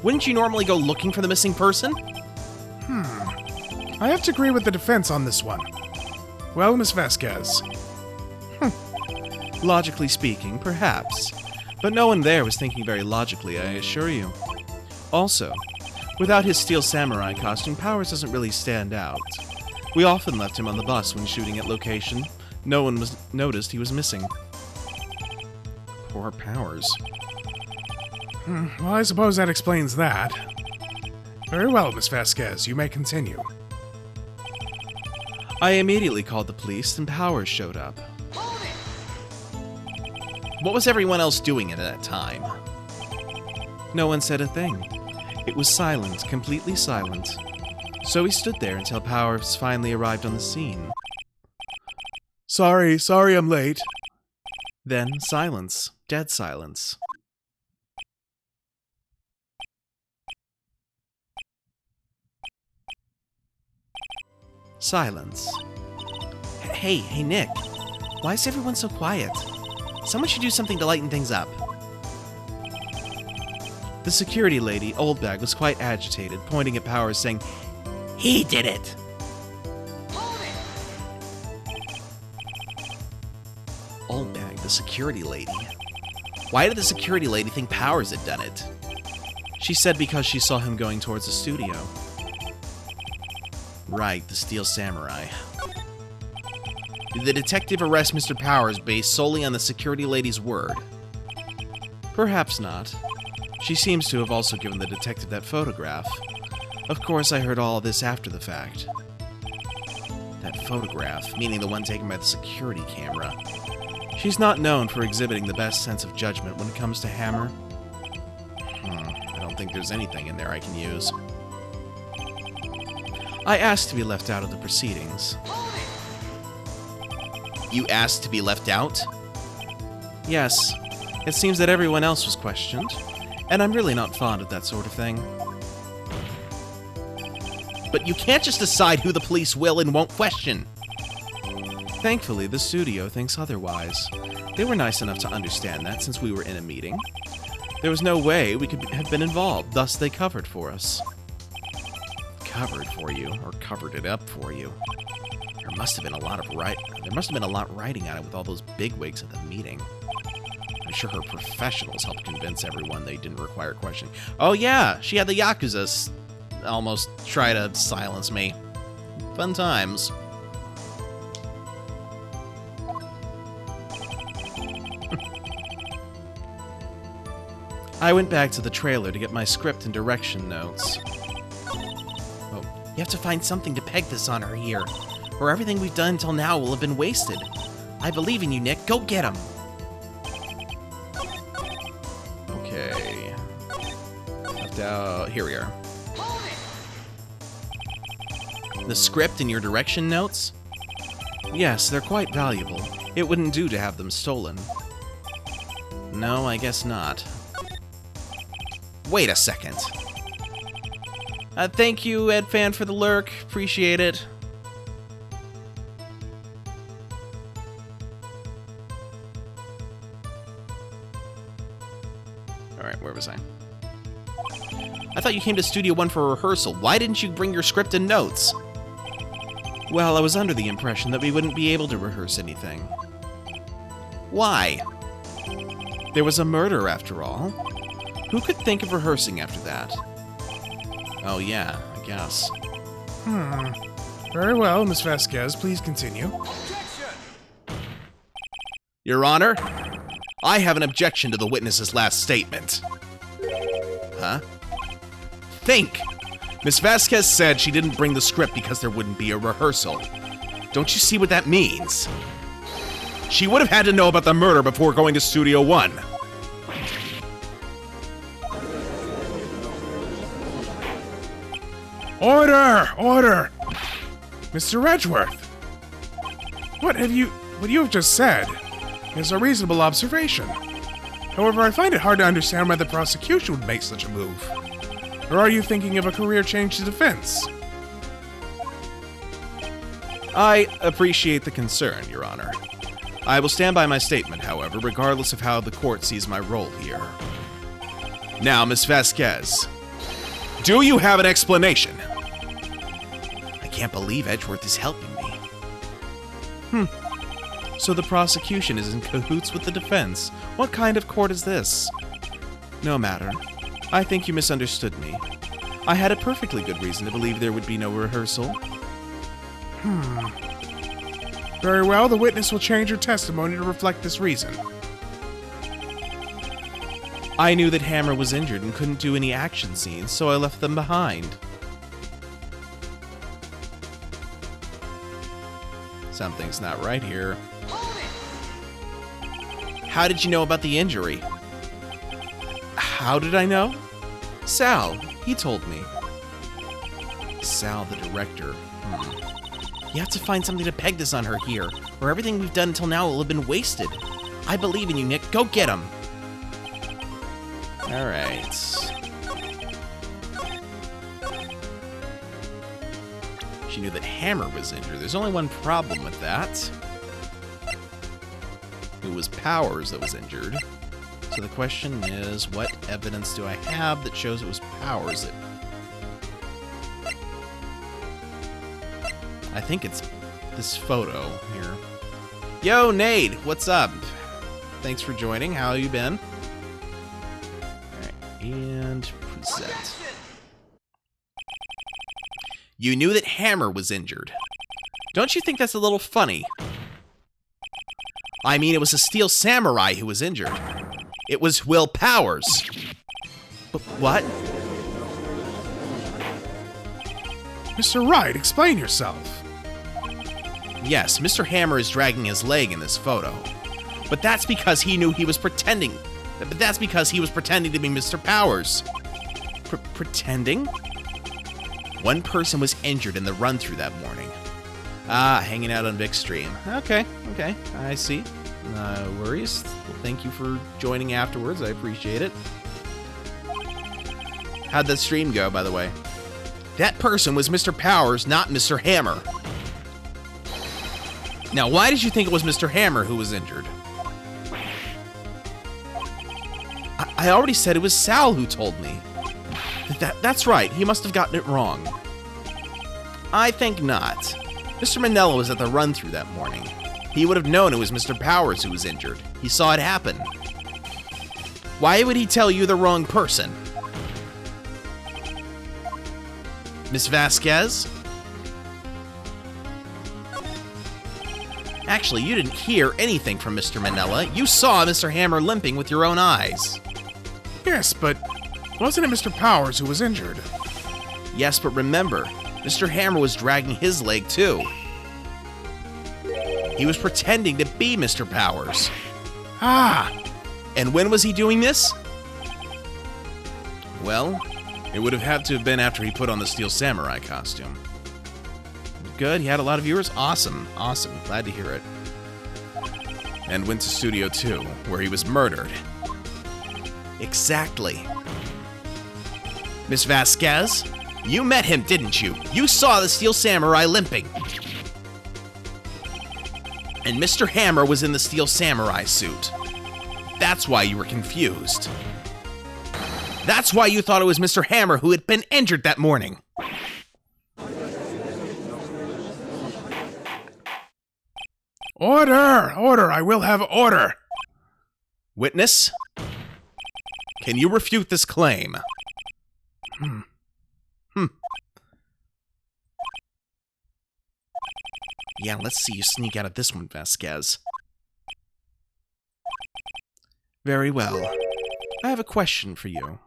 Speaker 1: Wouldn't you normally go looking for the missing person?
Speaker 2: I have to agree with the defense on this one. Well, Miss Vasquez.
Speaker 1: Logically speaking, perhaps. But no one there was thinking very logically, I assure you. Also, without his steel samurai costume, Powers doesn't really stand out. We often left him on the bus when shooting at location. No one noticed he was missing. Poor Powers.
Speaker 2: Well, I suppose that explains that. Very well, Miss Vasquez. You may continue.
Speaker 1: I immediately called the police and Powers showed up. What was everyone else doing at that time? No one said a thing. It was silent, completely silent. So we stood there until Powers finally arrived on the scene.
Speaker 2: Sorry I'm late.
Speaker 1: Then silence. Dead silence. Silence. Hey, Nick. Why is everyone so quiet? Someone should do something to lighten things up. The security lady, Oldbag, was quite agitated, pointing at Powers, saying, "He did it!" Oldbag, the security lady. Why did the security lady think Powers had done it? She said because she saw him going towards the studio. Right, the Steel Samurai. Did the detective arrest Mr. Powers based solely on the security lady's word? Perhaps not. She seems to have also given the detective that photograph. Of course, I heard all this after the fact. That photograph, meaning the one taken by the security camera. She's not known for exhibiting the best sense of judgment when it comes to Hammer. I don't think there's anything in there I can use. I asked to be left out of the proceedings. You asked to be left out? Yes. It seems that everyone else was questioned, and I'm really not fond of that sort of thing. But you can't just decide who the police will and won't question. Thankfully, the studio thinks otherwise. They were nice enough to understand that since we were in a meeting. There was no way we could have been involved, thus they covered for us. Covered for you, or covered it up for you. There must have been a lot writing on it with all those bigwigs at the meeting. I'm sure her professionals helped convince everyone they didn't require questioning. Oh yeah, she had the Yakuza almost try to silence me. Fun times. I went back to the trailer to get my script and direction notes. Oh, you have to find something to peg this on her here, or everything we've done until now will have been wasted. I believe in you, Nick. Go get him. Okay. Left out. Here we are. The script and your direction notes? Yes, they're quite valuable. It wouldn't do to have them stolen. No, I guess not. Wait a second. Thank you, Ed Fan, for the lurk. Appreciate it. Alright, where was I? I thought you came to Studio One for a rehearsal. Why didn't you bring your script and notes? Well, I was under the impression that we wouldn't be able to rehearse anything. Why? There was a murder, after all. Who could think of rehearsing after that? Oh, yeah, I guess.
Speaker 2: Very well, Miss Vasquez, please continue.
Speaker 1: Your Honor, I have an objection to the witness's last statement. Huh? Think! Miss Vasquez said she didn't bring the script because there wouldn't be a rehearsal. Don't you see what that means? She would have had to know about the murder before going to Studio One.
Speaker 2: Order! Order! Mr. Edgeworth! What you have just said is a reasonable observation. However, I find it hard to understand why the prosecution would make such a move. Or are you thinking of a career change to defense?
Speaker 1: I appreciate the concern, Your Honor. I will stand by my statement, however, regardless of how the court sees my role here. Now, Miss Vasquez, do you have an explanation? I can't believe Edgeworth is helping me. So the prosecution is in cahoots with the defense. What kind of court is this? No matter. I think you misunderstood me. I had a perfectly good reason to believe there would be no rehearsal.
Speaker 2: Very well, the witness will change her testimony to reflect this reason.
Speaker 1: I knew that Hammer was injured and couldn't do any action scenes, so I left them behind. Something's not right here. How did you know about the injury? How did I know? Sal, he told me. Sal, the director. You have to find something to peg this on her here, or everything we've done until now will have been wasted. I believe in you, Nick. Go get him! Alright. She knew that Hammer was injured. There's only one problem with that. It was Powers that was injured. So the question is, what evidence do I have that shows it was Powers that... I think it's this photo here. Yo, Nade, what's up? Thanks for joining. How you been? Alright, and present. You knew that Hammer was injured. Don't you think that's a little funny? I mean, it was a Steel Samurai who was injured. It was Will Powers. But what?
Speaker 2: Mr. Wright, explain yourself.
Speaker 1: Yes, Mr. Hammer is dragging his leg in this photo. But that's because he knew he was pretending. But that's because he was pretending to be Mr. Powers. Pretending? One person was injured in the run-through that morning. Ah, hanging out on Vic's stream. Okay, I see. No worries. Well, thank you for joining afterwards. I appreciate it. How'd that stream go, by the way? That person was Mr. Powers, not Mr. Hammer. Now, why did you think it was Mr. Hammer who was injured? I already said it was Sal who told me. That's right. He must have gotten it wrong. I think not. Mr. Manella was at the run-through that morning. He would have known it was Mr. Powers who was injured. He saw it happen. Why would he tell you the wrong person? Miss Vasquez? Actually, you didn't hear anything from Mr. Manella. You saw Mr. Hammer limping with your own eyes.
Speaker 2: Yes, but wasn't it Mr. Powers who was injured?
Speaker 1: Yes, but remember, Mr. Hammer was dragging his leg too. He was pretending to be Mr. Powers.
Speaker 2: Ah!
Speaker 1: And when was he doing this? Well, it would have had to have been after he put on the Steel Samurai costume. Good, he had a lot of viewers? Awesome, awesome. Glad to hear it. And went to Studio 2, where he was murdered. Exactly. Miss Vasquez, You met him, didn't you? You saw the Steel Samurai limping. And Mr. Hammer was in the Steel Samurai suit. That's why you were confused. That's why you thought it was Mr. Hammer who had been injured that morning.
Speaker 2: Order! Order! I will have order!
Speaker 1: Witness? Can you refute this claim? Yeah, let's see you sneak out of this one, Vasquez. Very well. I have a question for you.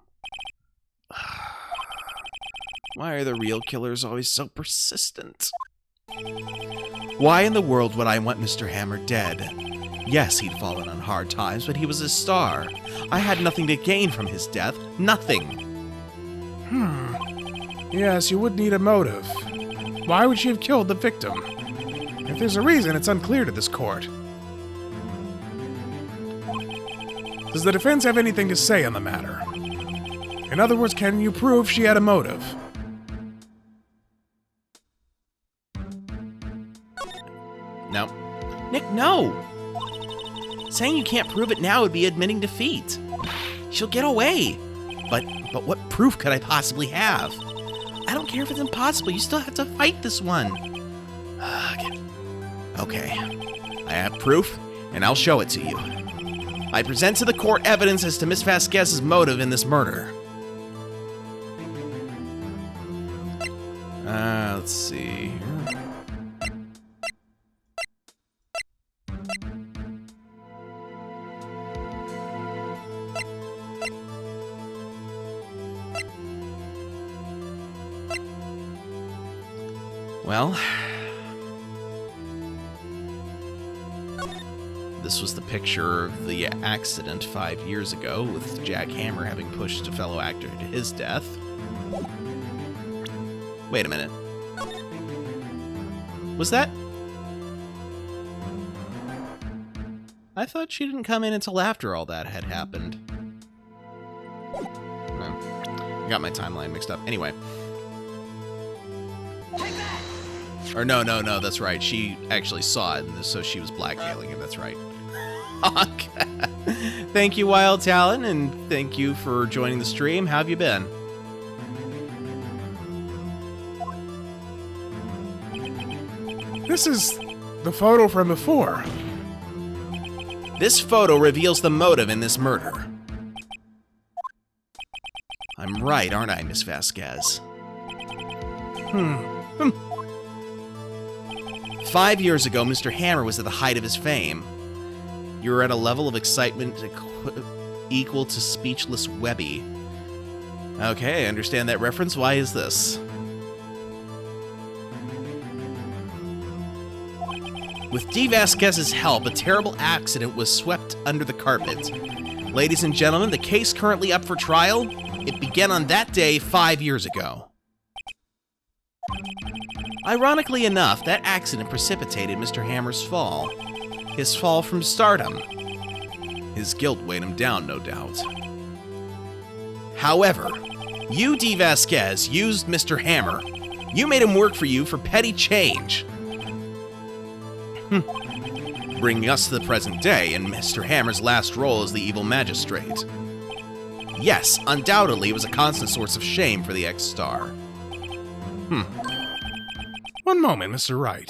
Speaker 1: Why are the real killers always so persistent? Why in the world would I want Mr. Hammer dead? Yes, he'd fallen on hard times, but he was a star. I had nothing to gain from his death. Nothing.
Speaker 2: Yes, you would need a motive. Why would she have killed the victim? If there's a reason, it's unclear to this court. Does the defense have anything to say on the matter? In other words, can you prove she had a motive?
Speaker 1: No. Nick, no! Saying you can't prove it now would be admitting defeat. She'll get away. But what proof could I possibly have? I don't care if it's impossible, you still have to fight this one. Okay. I have proof, and I'll show it to you. I present to the court evidence as to Miss Vasquez's motive in this murder. Let's see. Well, this was the picture of the accident 5 years ago, with Jack Hammer having pushed a fellow actor to his death. Wait a minute. Was that... I thought she didn't come in until after all that had happened. I got my timeline mixed up. Anyway. Or no, that's right. She actually saw it, and so she was blackmailing him. That's right. Okay. Thank you, Wild Talon, and thank you for joining the stream. How have you been?
Speaker 2: This is the photo from before.
Speaker 1: This photo reveals the motive in this murder. I'm right, aren't I, Miss Vasquez? 5 years ago, Mr. Hammer was at the height of his fame. You were at a level of excitement equal to speechless Webby. Okay, I understand that reference. Why is this? With D. Vasquez's help, a terrible accident was swept under the carpet. Ladies and gentlemen, the case currently up for trial, it began on that day 5 years ago. Ironically enough, that accident precipitated Mr. Hammer's fall. His fall from stardom. His guilt weighed him down, no doubt. However, you, D. Vasquez, used Mr. Hammer. You made him work for you for petty change. Bringing us to the present day and Mr. Hammer's last role as the evil magistrate. Yes, undoubtedly it was a constant source of shame for the ex-star.
Speaker 2: One moment, Mr. Wright.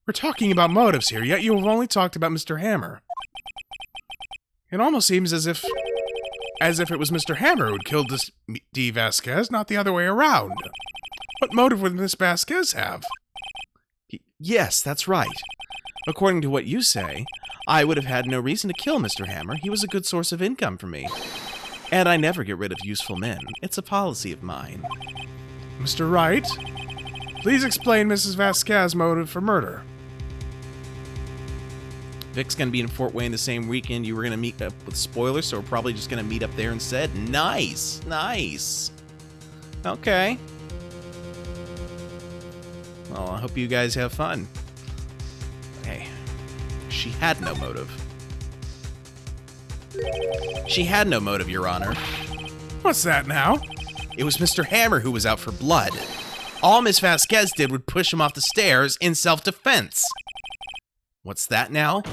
Speaker 2: We're talking about motives here, yet you have only talked about Mr. Hammer. It almost seems as if it was Mr. Hammer who'd killed this D. Vasquez, not the other way around. What motive would Miss Vasquez have?
Speaker 1: Yes, that's right. According to what you say, I would have had no reason to kill Mr. Hammer. He was a good source of income for me. And I never get rid of useful men. It's a policy of mine.
Speaker 2: Mr. Wright, please explain Mrs. Vasquez's motive for murder.
Speaker 1: Vic's going to be in Fort Wayne the same weekend. You were going to meet up with spoilers, so we're probably just going to meet up there instead. Nice. Nice. Okay. Well, I hope you guys have fun. Hey, she had no motive. She had no motive, Your Honor.
Speaker 2: What's that now?
Speaker 1: It was Mr. Hammer who was out for blood. All Miss Vasquez did would push him off the stairs in self-defense. What's that now?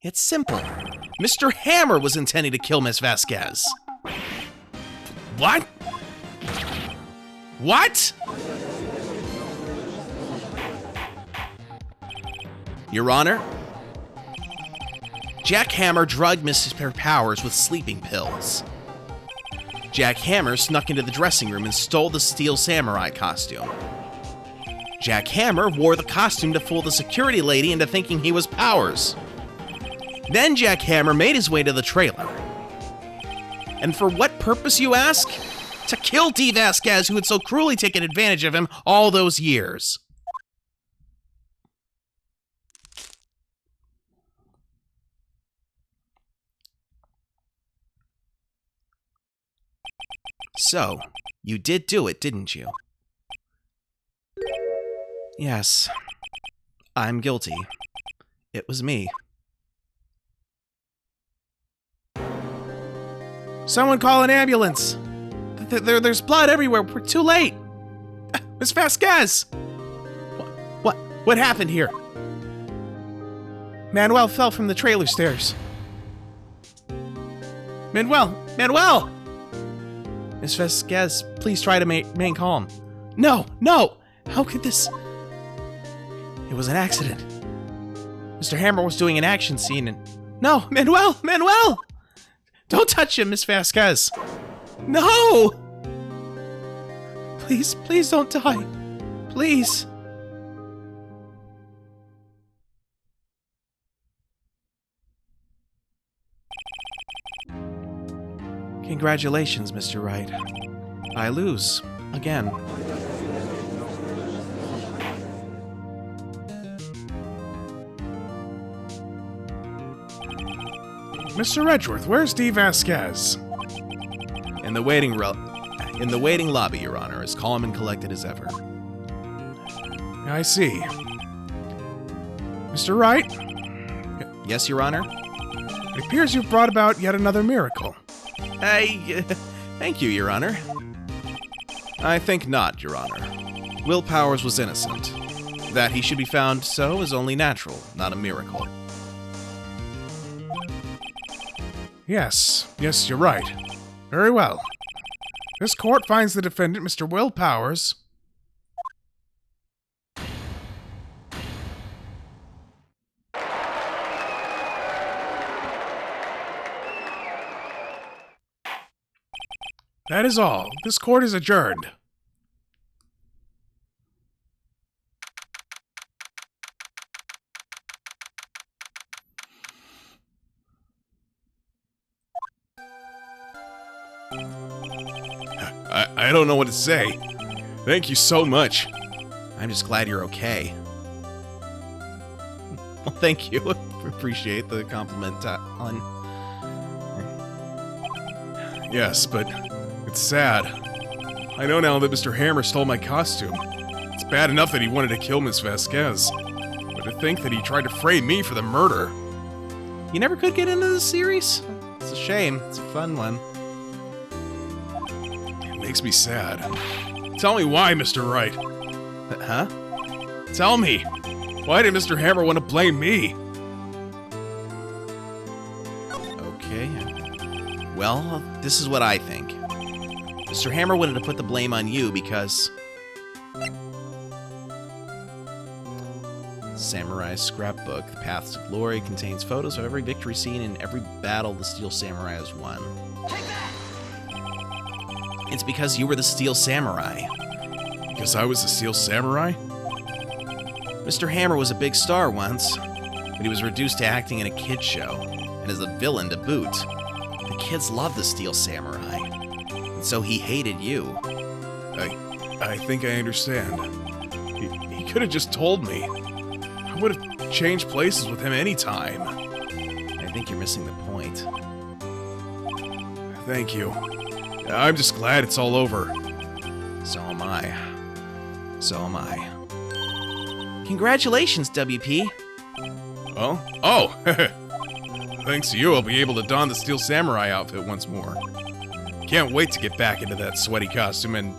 Speaker 1: It's simple. Mr. Hammer was intending to kill Miss Vasquez. What? What? Your Honor, Jack Hammer drugged Mrs. Powers with sleeping pills. Jack Hammer snuck into the dressing room and stole the Steel Samurai costume. Jack Hammer wore the costume to fool the security lady into thinking he was Powers. Then Jack Hammer made his way to the trailer. And for what purpose, you ask? To kill Dee Vasquez, who had so cruelly taken advantage of him all those years. So, you did do it, didn't you? Yes. I'm guilty. It was me.
Speaker 2: Someone call an ambulance! There's blood everywhere. We're too late. Miss Vasquez! What happened here? Manuel fell from the trailer stairs. Manuel! Miss Vasquez, please try to remain calm. No! How could this... It was an accident. Mr. Hammer was doing an action scene and... No! Manuel! Don't touch him, Miss Vasquez. No! Please don't die. Please. Congratulations, Mr. Wright. I lose. Again.
Speaker 4: Mr. Edgeworth, where's Dee Vasquez?
Speaker 1: In the waiting lobby, Your Honor, as calm and collected as ever.
Speaker 4: I see. Mr. Wright?
Speaker 1: Yes, Your Honor?
Speaker 4: It appears you've brought about yet another miracle.
Speaker 1: Thank you, Your Honor. I think not, Your Honor. Will Powers was innocent. That he should be found so is only natural, not a miracle.
Speaker 4: Yes, you're right. Very well. This court finds the defendant, Mr. Will Powers... That is all. This court is adjourned.
Speaker 2: I don't know what to say. Thank you so much.
Speaker 1: I'm just glad you're okay. Well, thank you. Appreciate the compliment, Alan.
Speaker 2: Yes, but it's sad. I know now that Mr. Hammer stole my costume. It's bad enough that he wanted to kill Miss Vasquez, but to think that he tried to frame me for the murder.
Speaker 1: You never could get into this series? It's a shame. It's a fun one.
Speaker 2: It makes me sad. Tell me why, Mr. Wright.
Speaker 1: Huh?
Speaker 2: Tell me. Why did Mr. Hammer want to blame me?
Speaker 1: Okay. Well, this is what I think. Mr. Hammer wanted to put the blame on you because... Samurai's Scrapbook, The Paths to Glory, contains photos of every victory scene and every battle the Steel Samurai has won. It's because you were the Steel Samurai.
Speaker 2: Because I was the Steel Samurai?
Speaker 1: Mr. Hammer was a big star once, but he was reduced to acting in a kid's show, and as a villain to boot. The kids loved the Steel Samurai, and so he hated you.
Speaker 2: I think I understand. He could have just told me. I would have changed places with him anytime.
Speaker 1: I think you're missing the point.
Speaker 2: Thank you. I'm just glad it's all over.
Speaker 1: So am I. So am I. Congratulations, WP.
Speaker 2: Oh! Thanks to you, I'll be able to don the Steel Samurai outfit once more.
Speaker 4: Can't wait to get back into that sweaty costume and...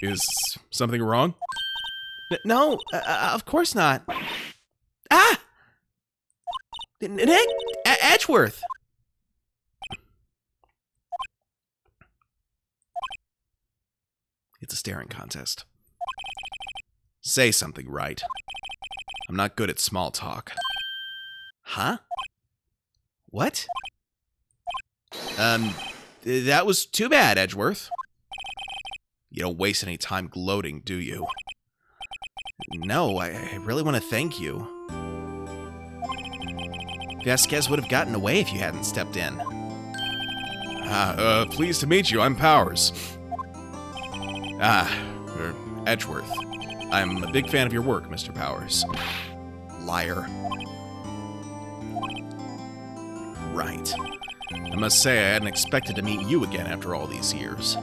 Speaker 4: Is something wrong?
Speaker 1: No, of course not. Ah! Nick! Edgeworth! It's a staring contest.
Speaker 4: Say something, Wright. I'm not good at small talk.
Speaker 1: Huh? What? That was too bad, Edgeworth.
Speaker 4: You don't waste any time gloating, do you?
Speaker 1: No, I really want to thank you. Vasquez would have gotten away if you hadn't stepped in.
Speaker 4: Pleased to meet you. I'm Powers. Edgeworth. I'm a big fan of your work, Mr. Powers.
Speaker 1: Liar.
Speaker 4: Right. I must say I hadn't expected to meet you again after all these years.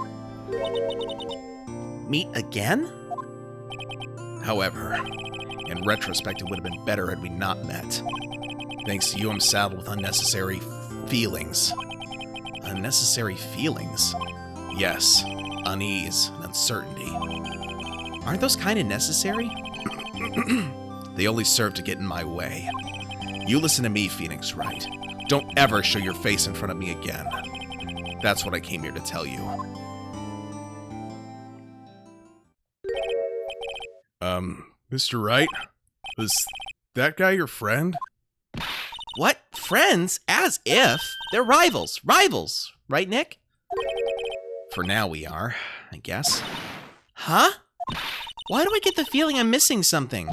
Speaker 1: Meet again?
Speaker 4: However, in retrospect, it would have been better had we not met. Thanks to you, I'm saddled with unnecessary feelings.
Speaker 1: Unnecessary feelings?
Speaker 4: Yes, unease and uncertainty.
Speaker 1: Aren't those kind of necessary?
Speaker 4: They only serve to get in my way. You listen to me, Phoenix Wright. Don't ever show your face in front of me again. That's what I came here to tell you. Mr. Wright? Was that guy your friend?
Speaker 1: What? Friends? As if. They're rivals. Rivals. Right, Nick?
Speaker 4: For now we are, I guess.
Speaker 1: Huh? Why do I get the feeling I'm missing something?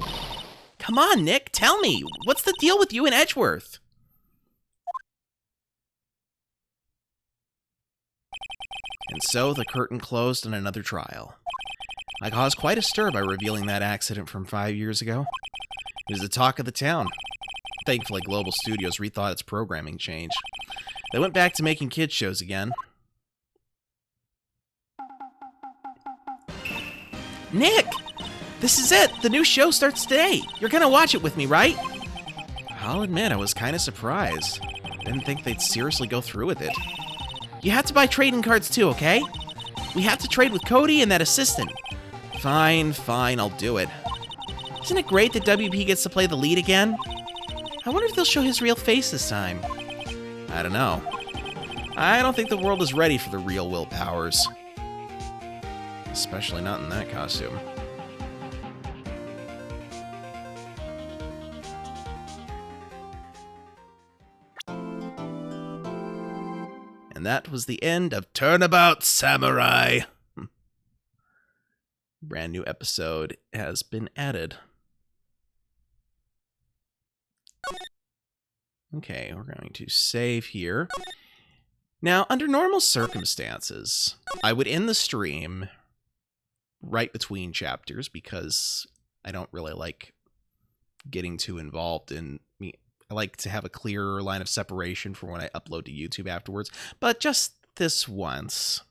Speaker 1: Come on, Nick, tell me. What's the deal with you and Edgeworth? And so the curtain closed on another trial. I caused quite a stir by revealing that accident from 5 years ago. It was the talk of the town. Thankfully, Global Studios rethought its programming change. They went back to making kids shows again. Nick! This is it! The new show starts today! You're gonna watch it with me, right? I'll admit, I was kinda surprised. Didn't think they'd seriously go through with it. You have to buy trading cards too, okay? We have to trade with Cody and that assistant. Fine, I'll do it. Isn't it great that WP gets to play the lead again? I wonder if they'll show his real face this time. I don't know. I don't think the world is ready for the real Will Powers. Especially not in that costume. And that was the end of Turnabout Samurai. Brand new episode has been added. Okay, we're going to save here. Now, under normal circumstances, I would end the stream right between chapters because I don't really like getting too involved in me. I like to have a clearer line of separation for when I upload to YouTube afterwards, but just this once.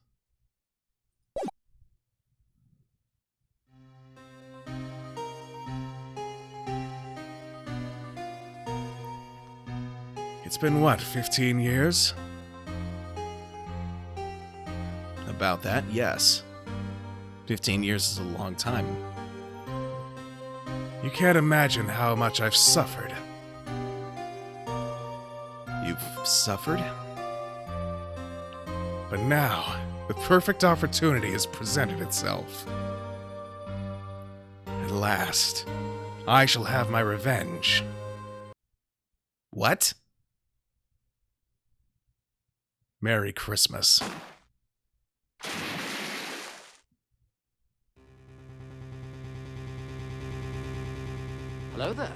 Speaker 4: It's been what, 15 years?
Speaker 1: About that, yes. 15 years is a long time.
Speaker 4: You can't imagine how much I've suffered.
Speaker 1: You've suffered?
Speaker 4: But now, the perfect opportunity has presented itself. At last, I shall have my revenge.
Speaker 1: What?
Speaker 4: Merry Christmas.
Speaker 3: Hello there.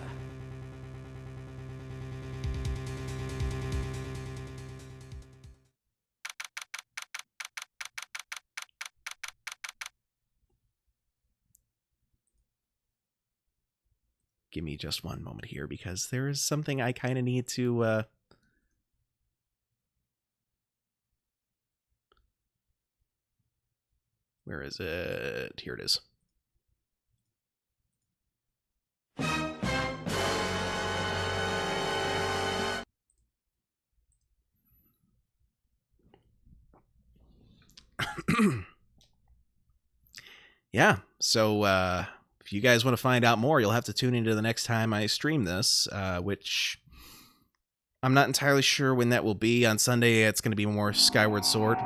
Speaker 1: Give me just one moment here because there is something I kind of need to where is it? Here it is. Yeah, so if you guys want to find out more, you'll have to tune into the next time I stream this, which I'm not entirely sure when that will be. On Sunday, it's going to be more Skyward Sword.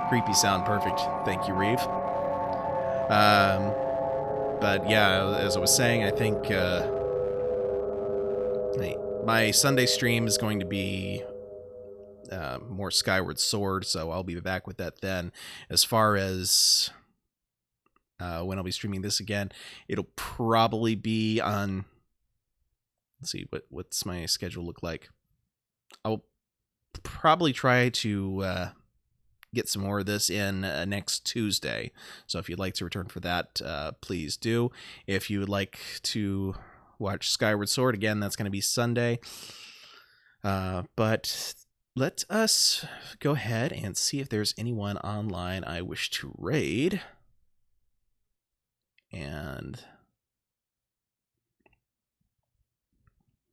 Speaker 1: Creepy sound, perfect. Thank you, Reeve. But yeah, as I was saying, I think my Sunday stream is going to be more Skyward Sword, so I'll be back with that then. As far as when I'll be streaming this again, it'll probably be on... Let's see, what's my schedule look like? I'll probably try to get some more of this in next Tuesday. So if you'd like to return for that, please do. If you would like to watch Skyward Sword, again, that's going to be Sunday. But let us go ahead and see if there's anyone online I wish to raid. And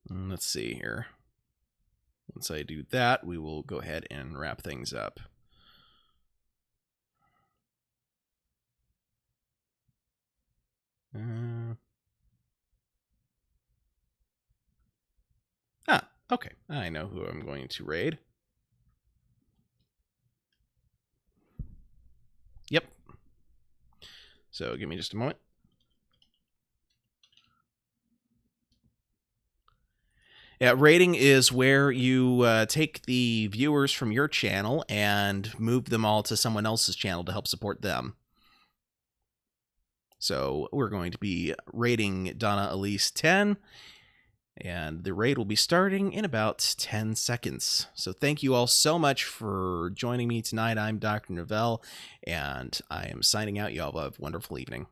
Speaker 1: let's see here. Once I do that, we will go ahead and wrap things up. Okay. I know who I'm going to raid. Yep. So give me just a moment. Yeah, rating is where you take the viewers from your channel and move them all to someone else's channel to help support them. So we're going to be rating Donna Elise 10, and the raid will be starting in about 10 seconds. So thank you all so much for joining me tonight. I'm Dr. Novelle, and I am signing out. You all have a wonderful evening.